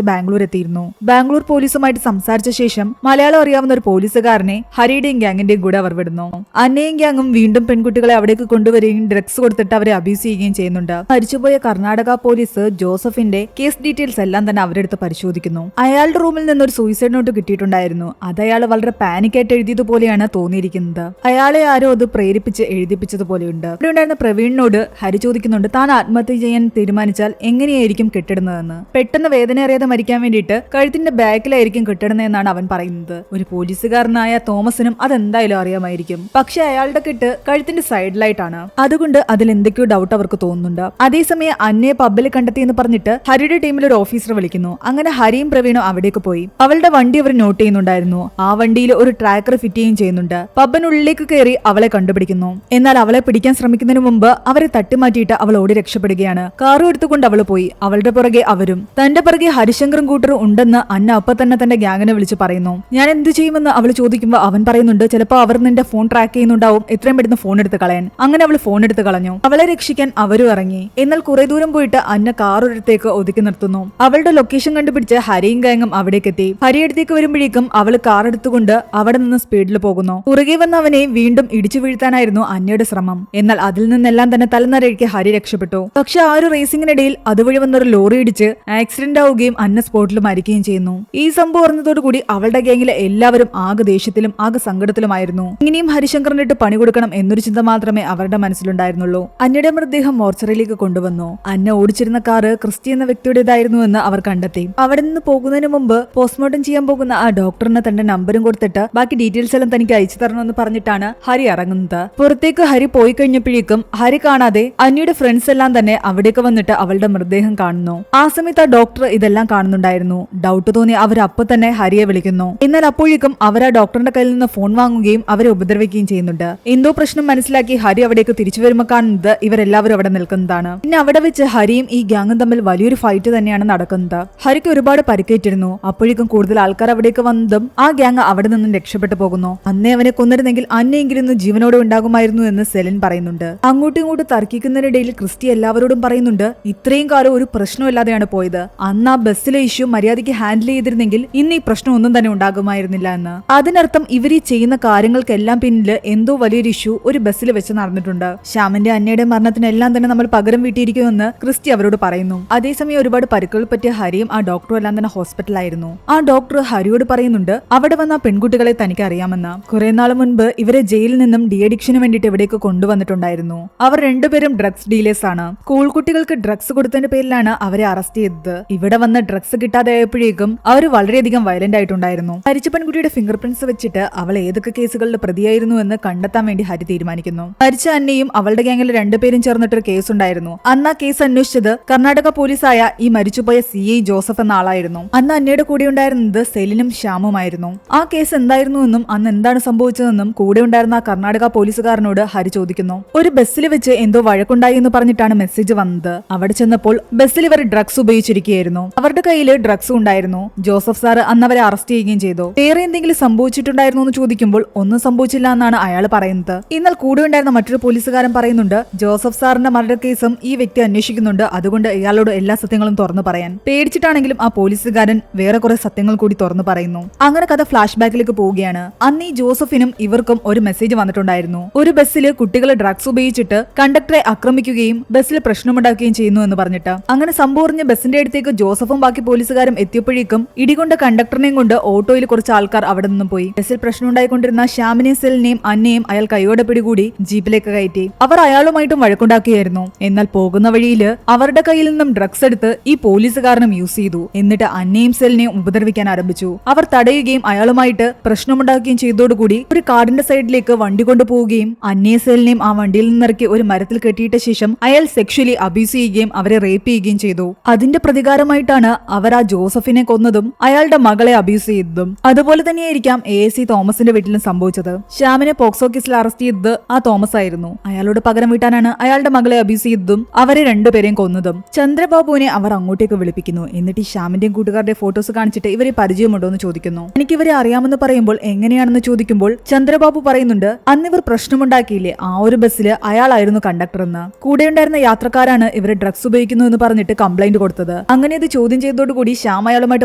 ബാംഗ്ലൂർ എത്തിയിരുന്നു. ബാംഗ്ലൂർ പോലീസുമായിട്ട് സംസാരിച്ച ശേഷം മലയാളം അറിയാവുന്ന ഒരു പോലീസുകാരനെ ഹരിയുടെയും ഗ്യാങ്ങിന്റെയും കൂടെ അവർ വിടുന്നു. അന്നയും ഗ്യാങ്ങും വീണ്ടും പെൺകുട്ടികളെ അവിടേക്ക് കൊണ്ടുവരികയും ഡ്രഗ്സ് കൊടുത്തിട്ട് അവരെ അബ്യൂസ് ചെയ്യുകയും ചെയ്യുന്നുണ്ട്. മരിച്ചുപോയ കർണാടക പോലീസ് ജോസഫിന്റെ കേസ് ഡീറ്റെയിൽസ് എല്ലാം തന്നെ അവരുടെ അടുത്ത് പരിശോധിക്കുന്നു. അയാളുടെ റൂമിൽ നിന്ന് ഒരു സൂയിസൈഡ് നോട്ട് കിട്ടിയിട്ടുണ്ടായിരുന്നു. അത് അയാൾ വളരെ പാനിക്കായിട്ട് എഴുതിയതുപോലെയാണ് തോന്നിയിരിക്കുന്നത്. അയാളെ ആരോ അത് പ്രേരിപ്പിച്ച് എഴുതിപ്പിച്ചതുപോലെയുണ്ട്. ഇവിടെ ഉണ്ടായിരുന്ന പ്രവീണിനോട് ഹരി ചോദിക്കുന്നുണ്ട് താൻ ആത്മഹത്യ ചെയ്യാൻ തീരുമാനിച്ചാൽ എങ്ങനെയായിരിക്കും കെട്ടിടുന്നതെന്ന്. പെട്ടെന്ന് വേദന അറിയാതെ മരിക്കാൻ വേണ്ടിയിട്ട് കഴുത്തിന്റെ ബാക്കിലായിരിക്കും കെട്ടിടുന്നതെന്നാണ് അവൻ പറയുന്നത്. ഒരു പോലീസുകാരനായ തോമസിനും അതെന്തായാലും അറിയാമായിരിക്കും. പക്ഷെ അയാളുടെ കെട്ട് കഴുത്തിന്റെ സൈഡിലായിട്ടാണ്. അതുകൊണ്ട് അതിൽ എന്തൊക്കെയോ ഡൗട്ട് അവർക്ക് തോന്നുന്നുണ്ട്. അതേസമയം അന്നയെ പബ്ബിൽ കണ്ടെത്തിയെന്ന് പറഞ്ഞിട്ട് ഹരിയുടെ ടീമിൽ ഒരു ഓഫീസർ വിളിക്കുന്നു. അങ്ങനെ ഹരിയും പ്രവീണും അവിടേക്ക് പോയി. അവളുടെ വണ്ടി അവർ നോട്ട് ചെയ്യുന്നുണ്ടായിരുന്നു. ആ വണ്ടിയിൽ ഒരു ട്രാക്കർ ഫിറ്റ് ചെയ്യുകയും ചെയ്യുന്നുണ്ട്. പബ്ബിനുള്ളിലേക്ക് കയറി അവളെ കണ്ടുപിടിക്കുന്നു. എന്നാൽ അവളെ പിടിക്കാൻ ശ്രമിക്കുന്നതിന് മുമ്പ് അവരെ തട്ടിമാറ്റിയിട്ട് അവൾ ഓടി രക്ഷപ്പെടുകയാണ്. കാറും എടുത്തുകൊണ്ട് അവൾ പോയി. അവളുടെ പുറകെ അവരും. തന്റെ പുറകെ ഹരിശങ്കറും കൂട്ടറും ഉണ്ടെന്ന് അന്ന അപ്പൊ തന്നെ തന്റെ ഗ്യാങ്ങിനെ വിളിച്ച് പറയുന്നു. ഞാൻ എന്ത് ചെയ്യുമെന്ന് അവൾ ചോദിക്കുമ്പോൾ അവൻ പറയുന്നുണ്ട് ചിലപ്പോൾ അവർ നിന്റെ ഫോൺ ട്രാക്ക് ചെയ്യുന്നുണ്ടാവും, എത്രയും പെട്ടെന്ന് ഫോൺ എടുത്ത് കളയാൻ. അങ്ങനെ അവൾ ഫോൺ എടുത്ത് കളഞ്ഞു. അവളെ രക്ഷിക്കാൻ അവരും ഇറങ്ങി. എന്നാൽ കുറെ ദൂരം പോയിട്ട് അന്ന കാറൊരിടത്തേക്ക് ഒതുക്കി നിർത്തുന്നു. അവളുടെ ലൊക്കേഷൻ കണ്ടുപിടിച്ച് ഹരിയും ഗാങ്ങും അവിടേക്ക് എത്തി. ഹരി അടുത്തേക്ക് വരുമ്പോഴേക്കും അവൾ കാർ എടുത്തുകൊണ്ട് അവിടെ നിന്ന് സ്പീഡിൽ പോകുന്നു. പുറകെ വന്ന അവനെ വീണ്ടും ഇടിച്ചു വീഴ്ത്താനായിരുന്നു അന്നയുടെ ശ്രമം. എന്നാൽ അതിൽ നിന്നെല്ലാം തന്നെ തലനരയ്ക്ക് ഹരി രക്ഷപ്പെട്ടു. പക്ഷെ ആ ഒരു റേസിംഗിനിടയിൽ അതുവഴി വന്നൊരു ലോറി ഇടിച്ച് ആക്സിഡന്റ് ആവുകയും അന്ന സ്പോട്ടിൽ മരിക്കുകയും ചെയ്യുന്നു. ഈ സംഭവം അറിഞ്ഞതോടുകൂടി അവളുടെ ഗ്യാങ്ങിലെ എല്ലാവരും ആകെ ദേഷ്യത്തിലും ആകെ സങ്കടത്തിലുമായിരുന്നു. ഇനിയും ഹരിശങ്കറിന്റെ ഇട്ട് പണി കൊടുക്കണം എന്നൊരു ചിന്ത മാത്രമേ അവരുടെ മനസ്സിലുണ്ടായിരുന്നുള്ളൂ. അന്നയുടെ മൃതദേഹം മോർച്ചറിയിലേക്ക് കൊണ്ടുവന്നു. അന്ന ഓടിച്ചിരുന്ന കാറ് ക്രിസ്റ്റി എന്ന വ്യക്തിയുടേതായിരുന്നു എന്ന് അവർ കണ്ടെത്തി. അവിടെ നിന്ന് പോകുന്നതിന് മുമ്പ് പോസ്റ്റ്മോർട്ടം ചെയ്യാൻ പോകുന്ന ആ ഡോക്ടറിന് തന്റെ നമ്പറും കൊടുത്തിട്ട് ബാക്കി ഡീറ്റെയിൽസ് എല്ലാം തനിക്ക് അയച്ചു തരണമെന്ന് പറഞ്ഞിട്ടാണ് ഹരി ഇറങ്ങുന്നത്. പുറത്തേക്ക് ഹരി പോയി കഴിഞ്ഞപ്പോഴേക്കും ഹരി കാണാതെ അന്നയുടെ ഫ്രണ്ട്സ് എല്ലാം തന്നെ അവിടേക്ക് വന്നിട്ട് അവളുടെ മൃതദേഹം കാണുന്നു. ആ സമയത്ത് ആ ഡോക്ടർ ഇതെല്ലാം കാണുന്നുണ്ടായിരുന്നു. ഡൗട്ട് തോന്നി അവർ അപ്പൊ തന്നെ ഹരിയെ വിളിക്കുന്നു. എന്നാൽ അപ്പോഴേക്കും അവർ ആ ഡോക്ടറിന്റെ കയ്യിൽ നിന്ന് ഫോൺ വാങ്ങുകയും അവരെ ഉപദ്രവിക്കുകയും ചെയ്യുന്നുണ്ട്. എന്തോ പ്രശ്നം മനസ്സിലാക്കി ഹരി അവിടേക്ക് തിരിച്ചു വരുമ്പോൾ കാണുന്നത് ഇവരെല്ലാവരും അവിടെ നിൽക്കുന്നതാണ്. പിന്നെ അവിടെ വെച്ച് ഹരിയും ഈ ഗ്യാങ്ങും തമ്മിൽ വലിയൊരു ഫൈറ്റ് തന്നെയാണ് നടക്കുന്നത്. ഹരിക്ക് ഒരുപാട് പരിക്കേറ്റിരുന്നു. അപ്പോഴേക്കും കൂടുതൽ ആൾക്കാർ അവിടേക്ക് വന്നതും ആ ഗ്യാങ് അവിടെ നിന്നും രക്ഷപ്പെട്ടു പോകുന്നു. അന്നേ അവനെ കൊന്നിരുന്നെങ്കിൽ അന്നെങ്കിലും ജീവനോടെ ഉണ്ടാകുമായിരുന്നു എന്ന് സെലിൻ പറയുന്നുണ്ട്. അങ്ങോട്ടും ഇങ്ങോട്ടും തർക്കിക്കുന്നതിനിടയിൽ ക്രിസ്റ്റി എല്ലാവരോടും പറയുന്നുണ്ട് ഇത്രയും കാലം ഒരു പ്രശ്നമില്ലാതെയാണ് പോയത്. അന്ന് ആ ബസ്സിലെ ഇഷ്യൂ മര്യാദയ്ക്ക് ഹാൻഡിൽ ചെയ്തിരുന്നെങ്കിൽ ഇന്ന് ഈ പ്രശ്നം ഒന്നും തന്നെ ഉണ്ടാകുമായിരുന്നില്ല എന്ന്. അതിനർത്ഥം ഇവർ ഈ ചെയ്യുന്ന കാര്യങ്ങൾക്കെല്ലാം പിന്നിൽ എന്തോ വലിയൊരു ഇഷ്യൂ ഒരു ബസ്സിൽ വെച്ച് നടന്നിട്ടുണ്ട്. ശ്യാമിന്റെ അന്നയുടെ മരണത്തിനെല്ലാം തന്നെ നമ്മൾ പകരം വീട്ടിയിരിക്കുമെന്ന് ക്രിസ്റ്റി അവരോട് പറയുന്നു. അതേസമയം ഒരുപാട് പരിക്കുകൾ പറ്റിയ ഹരിയും ആ ഡോക്ടറും എല്ലാം തന്നെ ഹോസ്പിറ്റലായിരുന്നു. ആ ഡോക്ടർ ഹരിയോട് പറയുന്നുണ്ട് അവിടെ വന്ന പെൺകുട്ടികളെ തനിക്ക് അറിയാമെന്ന്. കുറെ നാൾ മുൻപ് ഇവരെ ജയിലിൽ നിന്നും ഡി അഡിക്ഷന് വേണ്ടിയിട്ട് ഇവിടേക്ക് കൊണ്ടുവന്നിട്ടുണ്ടായിരുന്നു. അവർ രണ്ടുപേരും ഡ്രഗ്സ് ഡീലേഴ്സ് ആണ്. സ്കൂൾ കുട്ടികൾക്ക് ഡ്രഗ്സ് കൊടുത്തതിന്റെ പേരിലാണ് അവരെ അറസ്റ്റ് ചെയ്തത്. ഇവിടെ വന്ന് ഡ്രഗ്സ് കിട്ടാതെ ആയപ്പോഴേക്കും അവർ വളരെയധികം വയലന്റ് ആയിട്ടുണ്ടായിരുന്നു. മരിച്ച പെൺകുട്ടിയുടെ ഫിംഗർ പ്രിന്റ്സ് വെച്ചിട്ട് അവൾ ഏതൊക്കെ കേസുകളുടെ പ്രതിയായിരുന്നു എന്ന് കണ്ടെത്താൻ വേണ്ടി ഹരി തീരുമാനിക്കുന്നു. മരിച്ച അന്നയും അവളുടെ ഗ്യാങ്ങിൽ രണ്ടുപേരും ചേർന്നിട്ടൊരു കേസ് ഉണ്ടായിരുന്നു. അന്ന് ആ കേസ് അന്വേഷിച്ചത് കർണാടക പോലീസായ ഈ മരിച്ചുപോയ CI ജോസഫ് എന്ന ആളായിരുന്നു. അന്ന് അന്നയുടെ കൂടെ ഉണ്ടായിരുന്നത് സെലിനും ശ്യാമുമായിരുന്നു. ആ കേസ് എന്തായിരുന്നു എന്നും അന്ന് എന്താണ് സംഭവിച്ചതെന്നും കൂടെ ഉണ്ടായിരുന്ന ആ കർണാടക പോലീസുകാരനോട് ഹരി ചോദിക്കുന്നു. ഒരു ബസ്സിൽ വെച്ച് എന്തോ വഴക്കുണ്ടായി എന്ന് പറഞ്ഞിട്ടാണ് മെസ്സേജ് വന്നത്. അവിടെ ചെന്നപ്പോൾ ബസ്സിൽ ഇവർ ഡ്രഗ്സ് ഉപയോഗിച്ചിരിക്കുകയായിരുന്നു. അവരുടെ കയ്യിൽ ഡ്രഗ്സും ഉണ്ടായിരുന്നു. ജോസഫ് സാർ അന്ന് അവരെ അറസ്റ്റ് ചെയ്യുകയും ചെയ്തു. വേറെ എന്തെങ്കിലും സംഭവിച്ചിട്ടുണ്ടായിരുന്നു എന്ന് ചോദിക്കുമ്പോൾ ഒന്നും സംഭവിച്ചില്ല എന്നാണ് അയാൾ പറയുന്നത്. എന്നാൽ കൂടെ ഉണ്ടായിരുന്ന മറ്റൊരു പോലീസുകാരൻ പറയുന്നുണ്ട് ജോസഫ് സാറിന്റെ മർഡർ കേസും ഈ വ്യക്തി അന്വേഷിക്കുന്നുണ്ട്. അതുകൊണ്ട് ഇയാളോട് എല്ലാ സത്യങ്ങളും തുറന്നു പറയാൻ. പേടിച്ചിട്ടാണെങ്കിലും ആ പോലീസുകാരൻ വേറെ കുറെ സത്യങ്ങൾ കൂടി തുറന്നു പറയുന്നു. അങ്ങനെ കഥ ഫ്ലാഷ് ബാക്കിലേക്ക് പോവുകയാണ്. അന്ന് ഈ ജോസഫിനും ഇവർക്കും ഒരു മെസ്സേജ് വന്നിട്ടുണ്ടായിരുന്നു. ഒരു ബസ്സിൽ കുട്ടികളെ ഡ്രഗ്സ് ഉപയോഗിച്ചിട്ട് കണ്ടക്ടറെ ആക്രമിക്കുകയും ബസ്സിൽ പ്രശ്നമുണ്ടാക്കുകയും ചെയ്യുന്നു എന്ന് പറഞ്ഞിട്ട്. അങ്ങനെ സംഭവിച്ച ബസ്സിന്റെ അടുത്തേക്ക് ജോസഫും ബാക്കി പോലീസുകാരും എത്തിയപ്പോഴേക്കും ഇടികൊണ്ട കണ്ടക്ടറിനെയും കൊണ്ട് ഓട്ടോയിൽ കുറച്ച് ആൾക്കാർ അവിടെ നിന്നും പോയി. ബസ്സിൽ പ്രശ്നമുണ്ടായിക്കൊണ്ടിരുന്ന ശ്യാമിനെയും സെലിനെയും അന്നയും അയാൾ കൈയോടെ പിടികൂടി ജീപ്പിലേക്ക് കയറ്റി. അവർ അയാളുമായിട്ടും വഴക്കുണ്ടാക്കിയായിരുന്നു. എന്നാൽ പോകുന്ന വഴിയിൽ അവരുടെ കയ്യിൽ നിന്നും ഡ്രഗ്സ് എടുത്ത് ഈ പോലീസുകാരനും യൂസ് ചെയ്തു. എന്നിട്ട് അന്നയും സെലിനെയും ഉപദ്രവിക്കാൻ ആരംഭിച്ചു. അവർ തടയുകയും അയാളുമായിട്ട് പ്രശ്നമുണ്ടാക്കുകയും ചെയ്തതോടുകൂടി ഒരു കാടിന്റെ സൈഡിലേക്ക് വണ്ടി കൊണ്ടുപോവുകയും അന്നയും സെലിനെയും ആ വണ്ടിയിൽ നിന്നിറക്കി ഒരു മരത്തിൽ കെട്ടിയിട്ട ശേഷം അയാൾ സെക്ഷലി അബ്യൂസ് ചെയ്യുകയും അവരെ റേപ്പ് ചെയ്യുകയും ചെയ്തു. അതിന്റെ പ്രതികാരമായിട്ടാണ് അവർ ആ ജോസഫിനെ കൊന്നതും അയാളുടെ മകളെ അബ്യൂസ് ചെയ്തതും. അതുപോലെ തന്നെയായിരിക്കാം ASC തോമസിന്റെ വീട്ടിലും സംഭവിച്ചത്. ശ്യാമിനെ പോക്സോ കേസിൽ അറസ്റ്റ് ചെയ്തത് ആ തോമസ് ആയിരുന്നു. അയാളോട് പകരം വീട്ടാനാണ് അയാളുടെ മകളെ അബ്യൂസ് ചെയ്തതും അവരെ രണ്ടുപേരെയും കൊന്നതും. ചന്ദ്രബാബുവിനെ അവർ അങ്ങോട്ടേക്ക് വിളിപ്പിക്കുന്നു. എന്നിട്ട് ശ്യാമിന്റെയും കൂട്ടുകാരുടെ ഫോട്ടോസ് കാണിച്ചിട്ട് ഇവരെ പരിചയമുണ്ടോ എന്ന് ചോദിക്കുന്നു. എനിക്ക് ഇവരെ അറിയാമെന്ന് പറയുമ്പോൾ എങ്ങനെയാണെന്ന് ചോദിക്കുമ്പോൾ ചന്ദ്രബാബു പറയുന്നുണ്ട് അന്നിവർ പ്രശ്നമുണ്ടാക്കിയില്ലേ ആ ഒരു ബസ്സിൽ അയാളായിരുന്നു കണ്ടക്ടർ എന്ന്. കൂടെയുണ്ടായിരുന്ന യാത്രക്കാരാണ് ഇവരെ ഡ്രഗ്സ് ഉപയോഗിക്കുന്നു എന്ന് പറഞ്ഞിട്ട് കംപ്ലൈന്റ് കൊടുത്തത്. അങ്ങനെ ഇത് ചോദ്യം ചെയ്തതോടുകൂടി ശ്യാം അയാളുമായിട്ട്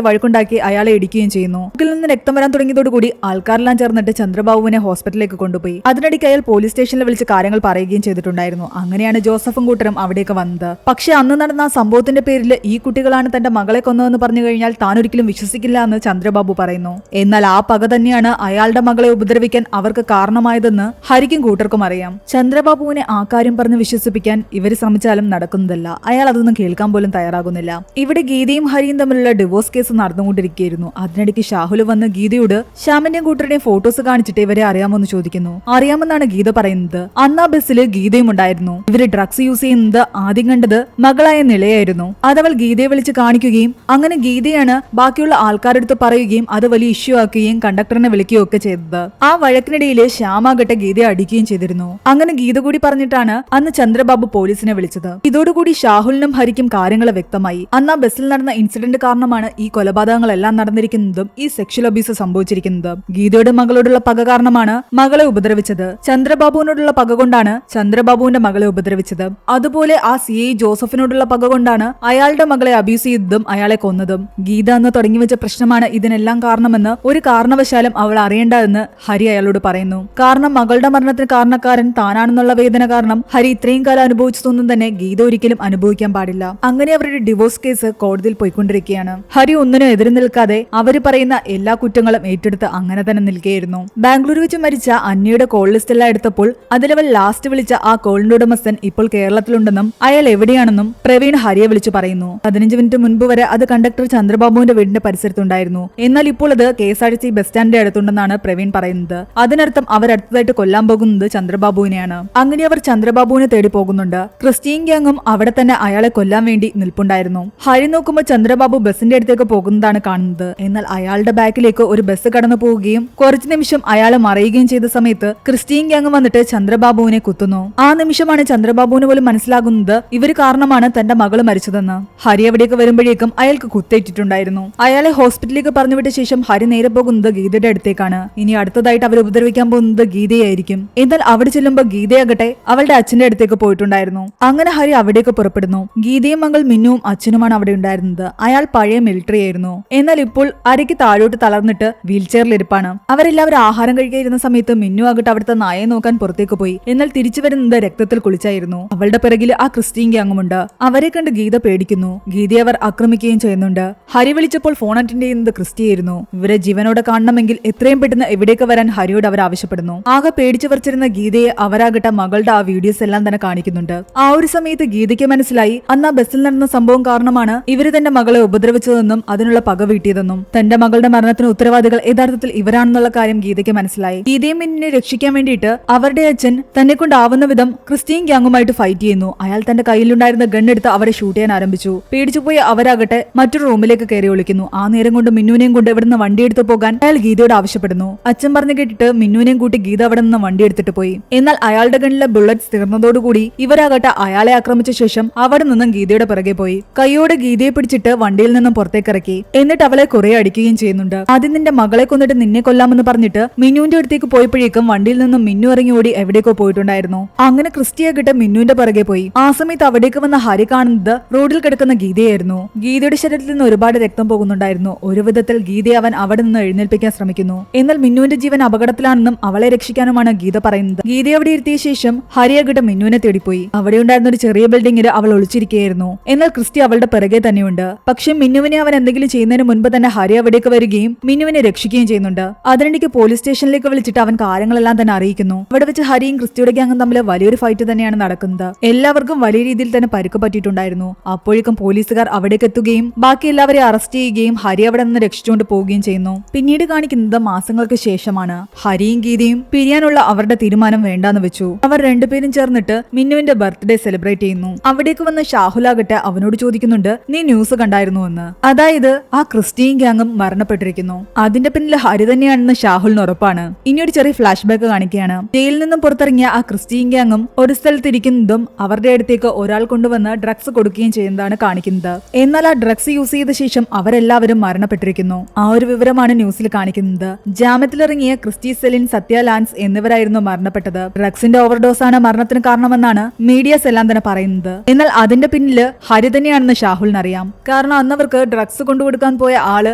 വഴക്കുണ്ടാക്കി അയാളെ ഇടിക്കുകയും ചെയ്യുന്നു. ഇതിൽ നിന്ന് രക്തം വരാൻ തുടങ്ങിയതോടുകൂടി ആൾക്കാരെല്ലാം ചേർന്നിട്ട് ചന്ദ്രബാബുവിനെ ഹോസ്പിറ്റലിലേക്ക് കൊണ്ടുപോയി. അതിനിടയ്ക്ക് അയാൾ പോലീസ് സ്റ്റേഷനിൽ വിളിച്ച് കാര്യങ്ങൾ പറയുകയും ചെയ്തിട്ടുണ്ടായിരുന്നു. അങ്ങനെയാണ് ജോസഫും കൂട്ടരും അവിടേക്ക് വന്നത്. പക്ഷെ അന്ന് നടന്ന ആ സംഭവത്തിന്റെ പേരിൽ ഈ കുട്ടികളാണ് തന്റെ മകളെ കൊന്നതെന്ന് പറഞ്ഞു കഴിഞ്ഞാൽ താൻ ഒരിക്കലും വിശ്വസിക്കില്ല എന്ന് ചന്ദ്രബാബു പറയുന്നു. എന്നാൽ ആ പക തന്നെയാണ് അയാളുടെ മകളെ ഉപദ്രവിക്കാൻ അവർക്ക് കാരണമായതെന്ന് ഹരിക്കും കൂട്ടർക്കും അറിയാം. ചന്ദ്രബാബുവിനെ ആ കാര്യം പറഞ്ഞ് വിശ്വസിപ്പിക്കാൻ ഇവര് ശ്രമിച്ചാലും നടക്കുന്നതല്ല. അയാൾ അതൊന്നും കേൾക്കാൻ പോലും തയ്യാറാകുന്നില്ല. ഇവിടെ ഗീതയും ഹരിയും തമ്മിലുള്ള ഡിവോഴ്സ് കേസ് നടന്നുകൊണ്ടിരിക്കുകയായിരുന്നു. അതിനിടയ്ക്ക് ഷാഹുൽ വന്ന് ഗീതയോട് ശ്യാമിന്റെയും കൂട്ടരുടെയും ഫോട്ടോസ് കാണിച്ചിട്ട് ഇവരെ അറിയാമെന്ന് ചോദിക്കുന്നു. അറിയാമെന്നാണ് ഗീത പറയുന്നത്. അന്ന് ആ ബസ്സിൽ ഗീതയും ഉണ്ടായിരുന്നു. ഇവര് ഡ്രഗ്സ് യൂസ് ചെയ്യുന്നത് ആദ്യം കണ്ടത് മകളായ നിളയായിരുന്നു. അതവൾ ഗീതയെ വിളിച്ച് കാണിക്കുകയും അങ്ങനെ ഗീതയാണ് ബാക്കിയുള്ള ആൾക്കാരെടുത്ത് പറയുകയും അത് വലിയ ഇഷ്യൂ ആക്കുകയും കണ്ടക്ടറിനെ വിളിക്കുകയും ഒക്കെ ചെയ്തത്. ആ വഴക്കിനിടയിൽ ശ്യാമാകട്ടെ ഗീതയെ അടിക്കുകയും ചെയ്തിരുന്നു. അങ്ങനെ ഗീത കൂടി പറഞ്ഞിട്ടാണ് അന്ന് ചന്ദ്രബാബു പോലീസിനെ വിളിച്ചത്. ഇതോടുകൂടി ഷാഹുലിനും ഹരിക്കും കാര്യങ്ങൾ വ്യക്തമായി. അന്ന് ആ ബസ്സിൽ നടന്ന ഇൻസിഡന്റ് കാരണമാണ് ഈ കൊലപാതകങ്ങളെല്ലാം നടന്നിരിക്കുന്നതും ഈ സെക്ഷൽ അബ്യൂസ് സംഭവിച്ചിരിക്കുന്നതും. ഗീതയുടെ മകളോടുള്ള പക കാരണമാണ് മകളെ ഉപദ്രവിച്ചത്. ചന്ദ്രബാബുവിനോടുള്ള പക കൊണ്ടാണ് ചന്ദ്രബാബുവിന്റെ മകളെ ഉപദ്രവിച്ചത്. അതുപോലെ ആ CI ജോസഫിനോടുള്ള പക കൊണ്ടാണ് അയാളുടെ മകളെ അബ്യൂസ് ചെയ്തതും അയാളെ കൊന്നതും. ഗീത എന്ന് തുടങ്ങി വെച്ച പ്രശ്നമാണ് ഇതിനെല്ലാം കാരണമെന്ന് ഒരു കാരണവശാലും അവൾ അറിയേണ്ട എന്ന് ഹരി അയാളോട് പറയുന്നു. കാരണം മകളുടെ മരണത്തിന് കാരണക്കാരൻ താനാണെന്നുള്ള വേദന കാരണം ഹരി ഇത്രയും കാലം അനുഭവിച്ചതൊന്നും തന്നെ ഗീത ഒരിക്കലും അനുഭവിക്കാൻ പാടില്ല. അങ്ങനെ അവരുടെ ഡിവോഴ്സ് കേസ് കോടതിയിൽ പോയിക്കൊണ്ടിരിക്കുകയാണ്. ഹരി ഒന്നിനും എതിര് നിൽക്കാതെ അവര് പറയുന്ന എല്ലാ കുറ്റങ്ങളും ഏറ്റെടുത്ത് അങ്ങനെ തന്നെ നിൽക്കുകയായിരുന്നു. ബാംഗ്ലൂർ വെച്ച് മരിച്ച അന്നയുടെ കോൾ ലിസ്റ്റ് എല്ലാം എടുത്തപ്പോൾ അതിലവൾ ലാസ്റ്റ് വിളിച്ച ആ കോളിന്റെ ഉടമസ്ഥൻ ഇപ്പോൾ കേരളത്തിലുണ്ടെന്നും അയാൾ എവിടെയാണെന്നും പ്രവീൺ ഹരിയെ വിളിച്ചു പറയുന്നു. 15 മിനിറ്റ് മുൻപ് വരെ അത് കണ്ടക്ടർ ചന്ദ്രബാബുവിന്റെ വീടിന്റെ പരിസരത്തുണ്ടായിരുന്നു. എന്നാൽ ഇപ്പോൾ അത് KSRTC ബസ് സ്റ്റാൻഡിന്റെ അടുത്തുണ്ടെന്നാണ് പ്രവീൺ പറയുന്നത്. അതിനർത്ഥം അവരടുത്തതായിട്ട് കൊല്ലാൻ പോകുന്നത് ചന്ദ്രബാബുവിനെയാണ്. അങ്ങനെ അവർ ചന്ദ്രബാബുവിനെ തേടി പോകുന്നുണ്ട്. ക്രിസ്ത്യൻ ഗ്യാങ്ങും അവിടെ തന്നെ അയാളെ കൊല്ലാൻ വേണ്ടി നിൽപ്പുണ്ടായിരുന്നു. ഹരി നോക്കുമ്പോൾ ചന്ദ്രബാബു ബസിന്റെ അടുത്തേക്ക് പോകുന്നതാണ് കാണുന്നത്. എന്നാൽ അയാളുടെ ബാക്കിലേക്ക് ഒരു ബസ് കടന്നു പോവുകയും കുറച്ചു നിമിഷം അയാളെ മറയുകയും ചെയ്ത സമയത്ത് ക്രിസ്ത്യൻ ഗ്യാങ് വന്നിട്ട് ചന്ദ്രബാബുവിനെ കുത്തുന്നു. ആ നിമിഷമാണ് ചന്ദ്രബാബുവിന് പോലും മനസ്സിലാകുന്നത് ഇവര് കാരണമാണ് തന്റെ മകള് മരിച്ചതെന്ന്. ഹരി അവിടേക്ക് വരുമ്പോഴേക്കും അയാൾക്ക് കുത്തേറ്റിട്ടുണ്ടായിരുന്നു. അയാളെ ഹോസ്പിറ്റലിലേക്ക് പറഞ്ഞുവിട്ട ശേഷം ഹരി നേരെ പോകുന്നത് ഗീതയുടെ അടുത്തേക്കാണ്. ഇനി അടുത്തതായിട്ട് അവർ ഉപദ്രവിക്കാൻ പോകുന്നത് ഗീതയായിരിക്കും. എന്നാൽ അവിടെ ചെല്ലുമ്പോൾ ഗീതയാകട്ടെ അവളുടെ അച്ഛന്റെ അടുത്തേക്ക് പോയിട്ടുണ്ടായിരുന്നു. അങ്ങനെ ഹരി അവിടേക്ക് പുറപ്പെടുന്നു. ഗീതയും മകൾ മിന്നുവും അച്ഛനുമാണ് അവിടെ ഉണ്ടായിരുന്നത്. അയാൾ പഴയ മിലിറ്ററി ആയിരുന്നു. എന്നാൽ ഇപ്പോൾ അരയ്ക്ക് താഴോട്ട് തളർന്നിട്ട് വീൽ ചെയറിലിരിപ്പാണ്. അവരെല്ലാവരും ആഹാരം കഴിക്കാതിരുന്ന സമയത്ത് മിന്നു ആകട്ടെ അവിടുത്തെ നായെ നോക്കാൻ പുറത്തേക്ക് പോയി. എന്നാൽ തിരിച്ചു വരുന്നത് രക്തത്തിൽ കുളിച്ചായിരുന്നു. അവളുടെ പിറകിൽ ആ ക്രിസ്ത്യൻ ഗ്യാങ്ങുമുണ്ട്. അവരെ കണ്ട് ഗീത പേടിക്കുന്നു. ഗീതയെ അവർ ആക്രമിക്കുകയും ചെയ്യുന്നുണ്ട്. ഹരി വിളിച്ചപ്പോൾ ഫോൺ അറ്റൻഡ് ചെയ്യുന്നത് ക്രിസ്റ്റിയായിരുന്നു. ഇവരെ ജീവനോടെ കാണണമെങ്കിൽ എത്രയും പെട്ടെന്ന് എവിടേക്ക് വരാൻ ഹരിയോട് അവർ ആവശ്യപ്പെടുന്നു. ആകെ പേടിച്ചു പറിച്ചിരുന്ന ഗീതയെ അവരാകട്ടെ മകളുടെ ആ വീഡിയോസ് എല്ലാം തന്നെ കാണിക്കുന്നുണ്ട്. ആ ഒരു സമയത്ത് ഗീതയ്ക്ക് മനസ്സിലായി അന്ന് ആ ബസ്സിൽ നടന്ന സംഭവം കാരണമാണ് ഇവര് തന്റെ മകളെ ഉപദ്രവിച്ചതെന്നും അതിനുള്ള പക വീട്ടിയതെന്നും. തന്റെ മകളുടെ മരണത്തിന് ഉത്തരവാദികൾ യഥാർത്ഥത്തിൽ ഇവരാണെന്നുള്ള കാര്യം ഗീതയ്ക്ക് മനസ്സിലായി. ഗീതയും മിന്നിനെ രക്ഷിക്കാൻ വേണ്ടിയിട്ട് അവരുടെ അച്ഛൻ തന്നെ കൊണ്ടാവുന്ന വിധം ക്രിസ്ത്യൻ ഗ്യാങ്ങുമായിട്ട് ഫൈറ്റ് ചെയ്യുന്നു. അയാൾ തന്റെ കയ്യിലുണ്ടായിരുന്ന ഗൺ എടുത്ത് അവരെ ഷൂട്ട് ചെയ്യാൻ ആരംഭിച്ചു. പേടിച്ചുപോയി അവരാകട്ടെ മറ്റൊരു റൂമിലേക്ക് കയറി ഒളിക്കുന്നു. ആ നേരം കൊണ്ട് മിന്നുവിനെയും കൊണ്ട് ഇവിടുന്ന് വണ്ടി എടുത്തു പോകാൻ അയാൾ ഗീതയോട് ആവശ്യപ്പെടുന്നു. അച്ഛൻ പറഞ്ഞു കേട്ടിട്ട് മിന്നുവിനെയും കൂട്ടി ഗീത അവിടെ നിന്ന് വണ്ടി എടുത്തിട്ട് പോയി. എന്നാൽ അയാളുടെ ഗണ്ണിലെ ബുള്ളറ്റ്സ് തീർന്നതോടുകൂടി ഇവരാകട്ടെ അയാളെ ആക്രമിച്ച ശേഷം അവിടെ നിന്നും ഗീതയുടെ പിറകെ പോയി. കൈയോടെ ഗീതയെ പിടിച്ചിട്ട് വണ്ടിയിൽ നിന്നും പുറത്തേക്ക് ഇറക്കി. എന്നിട്ട് അവളെ കുറെ അടിക്കുകയും ചെയ്യുന്നുണ്ട്. ആദ്യം നിന്റെ മകളെ കൊന്നിട്ട് നിന്നെ കൊല്ലാമെന്ന് പറഞ്ഞിട്ട് മിന്നുവിന്റെ അടുത്തേക്ക് പോയപ്പോഴേക്കും വണ്ടിയിൽ നിന്നും മിന്നു ഇറങ്ങി ഓടി എവിടേക്കോ പോയിട്ടുണ്ടായിരുന്നു. അങ്ങനെ ക്രിസ്റ്റിയാകട്ടെ മിന്നുവിന്റെ പിറകെ പോയി. ആ സമയത്ത് അവിടേക്ക് വന്ന ഹരി കാണുന്നത് റോഡിൽ കിടക്കുന്ന ഗീതയായിരുന്നു. ഗീതയുടെ ശരീരത്തിൽ നിന്ന് ഒരുപാട് രക്തം പോകുന്നുണ്ടായിരുന്നു. ഒരു വിധത്തിൽ ഗീതയെ അവൻ അവിടെ നിന്ന് എഴുന്നേൽപ്പിക്കാൻ ശ്രമിക്കുന്നു. എന്നാൽ മിന്നുവിന്റെ ജീവൻ അപകടത്തിലാണെന്നും അവളെ രക്ഷിക്കാനുമാണ് ഗീത പറയുന്നത്. ഗീതയെ അവിടെ ഇരുത്തിയ ശേഷം ഹരിയാകട്ടെ മിന്നുവിനെ തേടിപ്പോയി. അവിടെ ഉണ്ടായിരുന്ന ഒരു ചെറിയ ബിൽഡിംഗിൽ അവൾ ഒളിച്ചിരിക്കുകയായിരുന്നു. എന്നാൽ ക്രിസ്റ്റി അവളുടെ പിറകെ തന്നെയുണ്ട്. പക്ഷെ മിന്നുവിനെ അവൻ എന്തെങ്കിലും ചെയ്യുന്നതിന് മുൻപ് തന്നെ ഹരി അവിടേക്ക് വരികയും മിന്നുവിനെ രക്ഷിക്കുകയും ചെയ്യുന്നുണ്ട്. അതിനിടയ്ക്ക് പോലീസ് സ്റ്റേഷനിലേക്ക് വിളിച്ചിട്ട് അവൻ കാര്യങ്ങളെല്ലാം തന്നെ അറിയിക്കുന്നു. അവിടെ വെച്ച് ഹരിയും ക്രിസ്റ്റിയുടെ ഗ്യാങ്ങും തമ്മിൽ വലിയൊരു ഫൈറ്റ് തന്നെയാണ് നടക്കുന്നത്. എല്ലാവർക്കും വലിയ രീതിയിൽ തന്നെ പരിക്ക് പറ്റിയിട്ടുണ്ടായിരുന്നു. അപ്പോഴേക്കും പോലീസുകാർ അവിടേക്ക് എത്തുകയും ബാക്കി എല്ലാവരെയും അറസ്റ്റ് ചെയ്യുകയും ഹരി അവിടെ നിന്ന് രക്ഷിച്ചുകൊണ്ട് പോവുകയും ചെയ്യുന്നു. പിന്നീട് കാണിക്കുന്നത് മാസങ്ങൾക്ക് ശേഷമാണ്. ഹരിയും ഗീതയും പിരിയാനുള്ള അവരുടെ തീരുമാനം വേണ്ടാന്ന് വെച്ചു. അവർ രണ്ടുപേരും ചേർന്നിട്ട് മിന്നുവിന്റെ ബർത്ത്ഡേ സെലിബ്രേറ്റ് ചെയ്യുന്നു. അവിടേക്ക് വന്ന് ഷാഹുലാകട്ടെ അവനോട് ചോദിക്കുന്നുണ്ട് നീ ന്യൂസ് കണ്ടായിരുന്നു എന്ന്. അതായത് ആ ക്രിസ്ത്യൻ ഗ്യാങ്ങും മരണപ്പെട്ടിരിക്കുന്നു. അതിന്റെ പിന്നിൽ ഹരി തന്നെയാണെന്ന് ഷാഹുലിന് ഉറപ്പാണ്. ഇനി ഒരു ചെറിയ ഫ്ലാഷ് ബാക്ക് കാണിക്കുകയാണ്. ജയിലിൽ നിന്നും പുറത്തിറങ്ങിയ ആ ക്രിസ്ത്യൻ ഗ്യാങ്ങും ഒരു സ്ഥലത്തിരിക്കുന്നതും അവരുടെ അടുത്തേക്ക് ഒരാൾ കൊണ്ടുവന്ന് ഡ്രഗ്സ് കൊടുക്കുകയും ചെയ്യുന്നതാണ് കാണിക്കുന്നത്. എന്നാൽ ആ ഡ്രഗ്സ് യൂസ് ചെയ്ത ശേഷം അവരെല്ലാവരും മരണപ്പെട്ടിരിക്കുന്നു. ആ ഒരു വിവരമാണ് ന്യൂസിൽ കാണിക്കുന്നത്. ജാമ്യത്തിലിറങ്ങിയ ക്രിസ്റ്റി സെലിൻ, സത്യ ലാൻസ് എന്നിവരായിരുന്നു മരണപ്പെട്ടത്. ഡ്രഗ്സിന്റെ ഓവർഡോസ് ആണ് മരണത്തിന് കാരണമെന്നാണ് മീഡിയാസ് എല്ലാം തന്നെ പറയുന്നത്. എന്നാൽ അതിന്റെ പിന്നില് ഹരി തന്നെയാണെന്ന് ഷാഹുലിനറിയാം. കാരണം അന്നവർക്ക് ഡ്രഗ്സ് കൊണ്ടുകൊടുക്കാൻ പോയ ആള്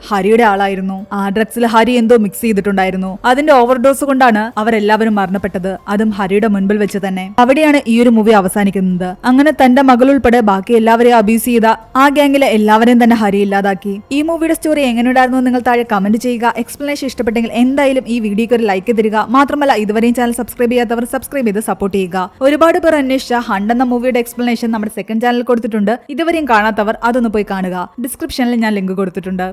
ഹരിയുടെ ആളായിരുന്നു. ആ ഡ്രഗ്സിൽ ഹരി എന്തോ മിക്സ് ചെയ്തിട്ടുണ്ടായിരുന്നു. അതിന്റെ ഓവർഡോസ് കൊണ്ടാണ് അവരെല്ലാവരും മരണപ്പെട്ടത്, അതും ഹരിയുടെ മുൻപിൽ വെച്ച് തന്നെ. അവിടെയാണ് ഈ ഒരു മൂവി അവസാനിക്കുന്നത്. അങ്ങനെ തന്റെ മകൾ ഉൾപ്പെടെ ബാക്കി എല്ലാവരെയും അബ്യൂസ് ചെയ്ത ആ ഗ്യാങ്ങിലെ എല്ലാവരെയും തന്നെ ഹരി ഇല്ലാതാക്കി. ഈ മൂവിയുടെ സ്റ്റോറി എങ്ങനെയുണ്ടായിരുന്നു നിങ്ങൾ താഴെ കമന്റ് ചെയ്യുക. എക്സ്പ്ലനേഷൻ ഇഷ്ടപ്പെട്ടെങ്കിൽ എന്തായാലും ഈ വീഡിയോക്ക് ഒരു ലൈക്ക് തരിക. മാത്രമല്ല ഇതുവരെയും ചാനൽ സബ്സ്ക്രൈബ് ചെയ്യാത്തവർ സബ്സ്ക്രൈബ് ചെയ്ത് സപ്പോർട്ട് ചെയ്യുക. ഒരുപാട് പേർ അന്വേഷിച്ച ഹണ്ട് എന്ന മൂവിയുടെ എക്സ്പ്ലനേഷൻ നമ്മുടെ സെക്കൻഡ് ചാനലിൽ കൊടുത്തിട്ടുണ്ട്. ഇതുവരെയും കാണാത്തവർ അതൊന്ന് പോയി കാണുക. ഡിസ്ക്രിപ്ഷനിൽ ഞാൻ ലിങ്ക് കൊടുത്തിട്ടുണ്ട്.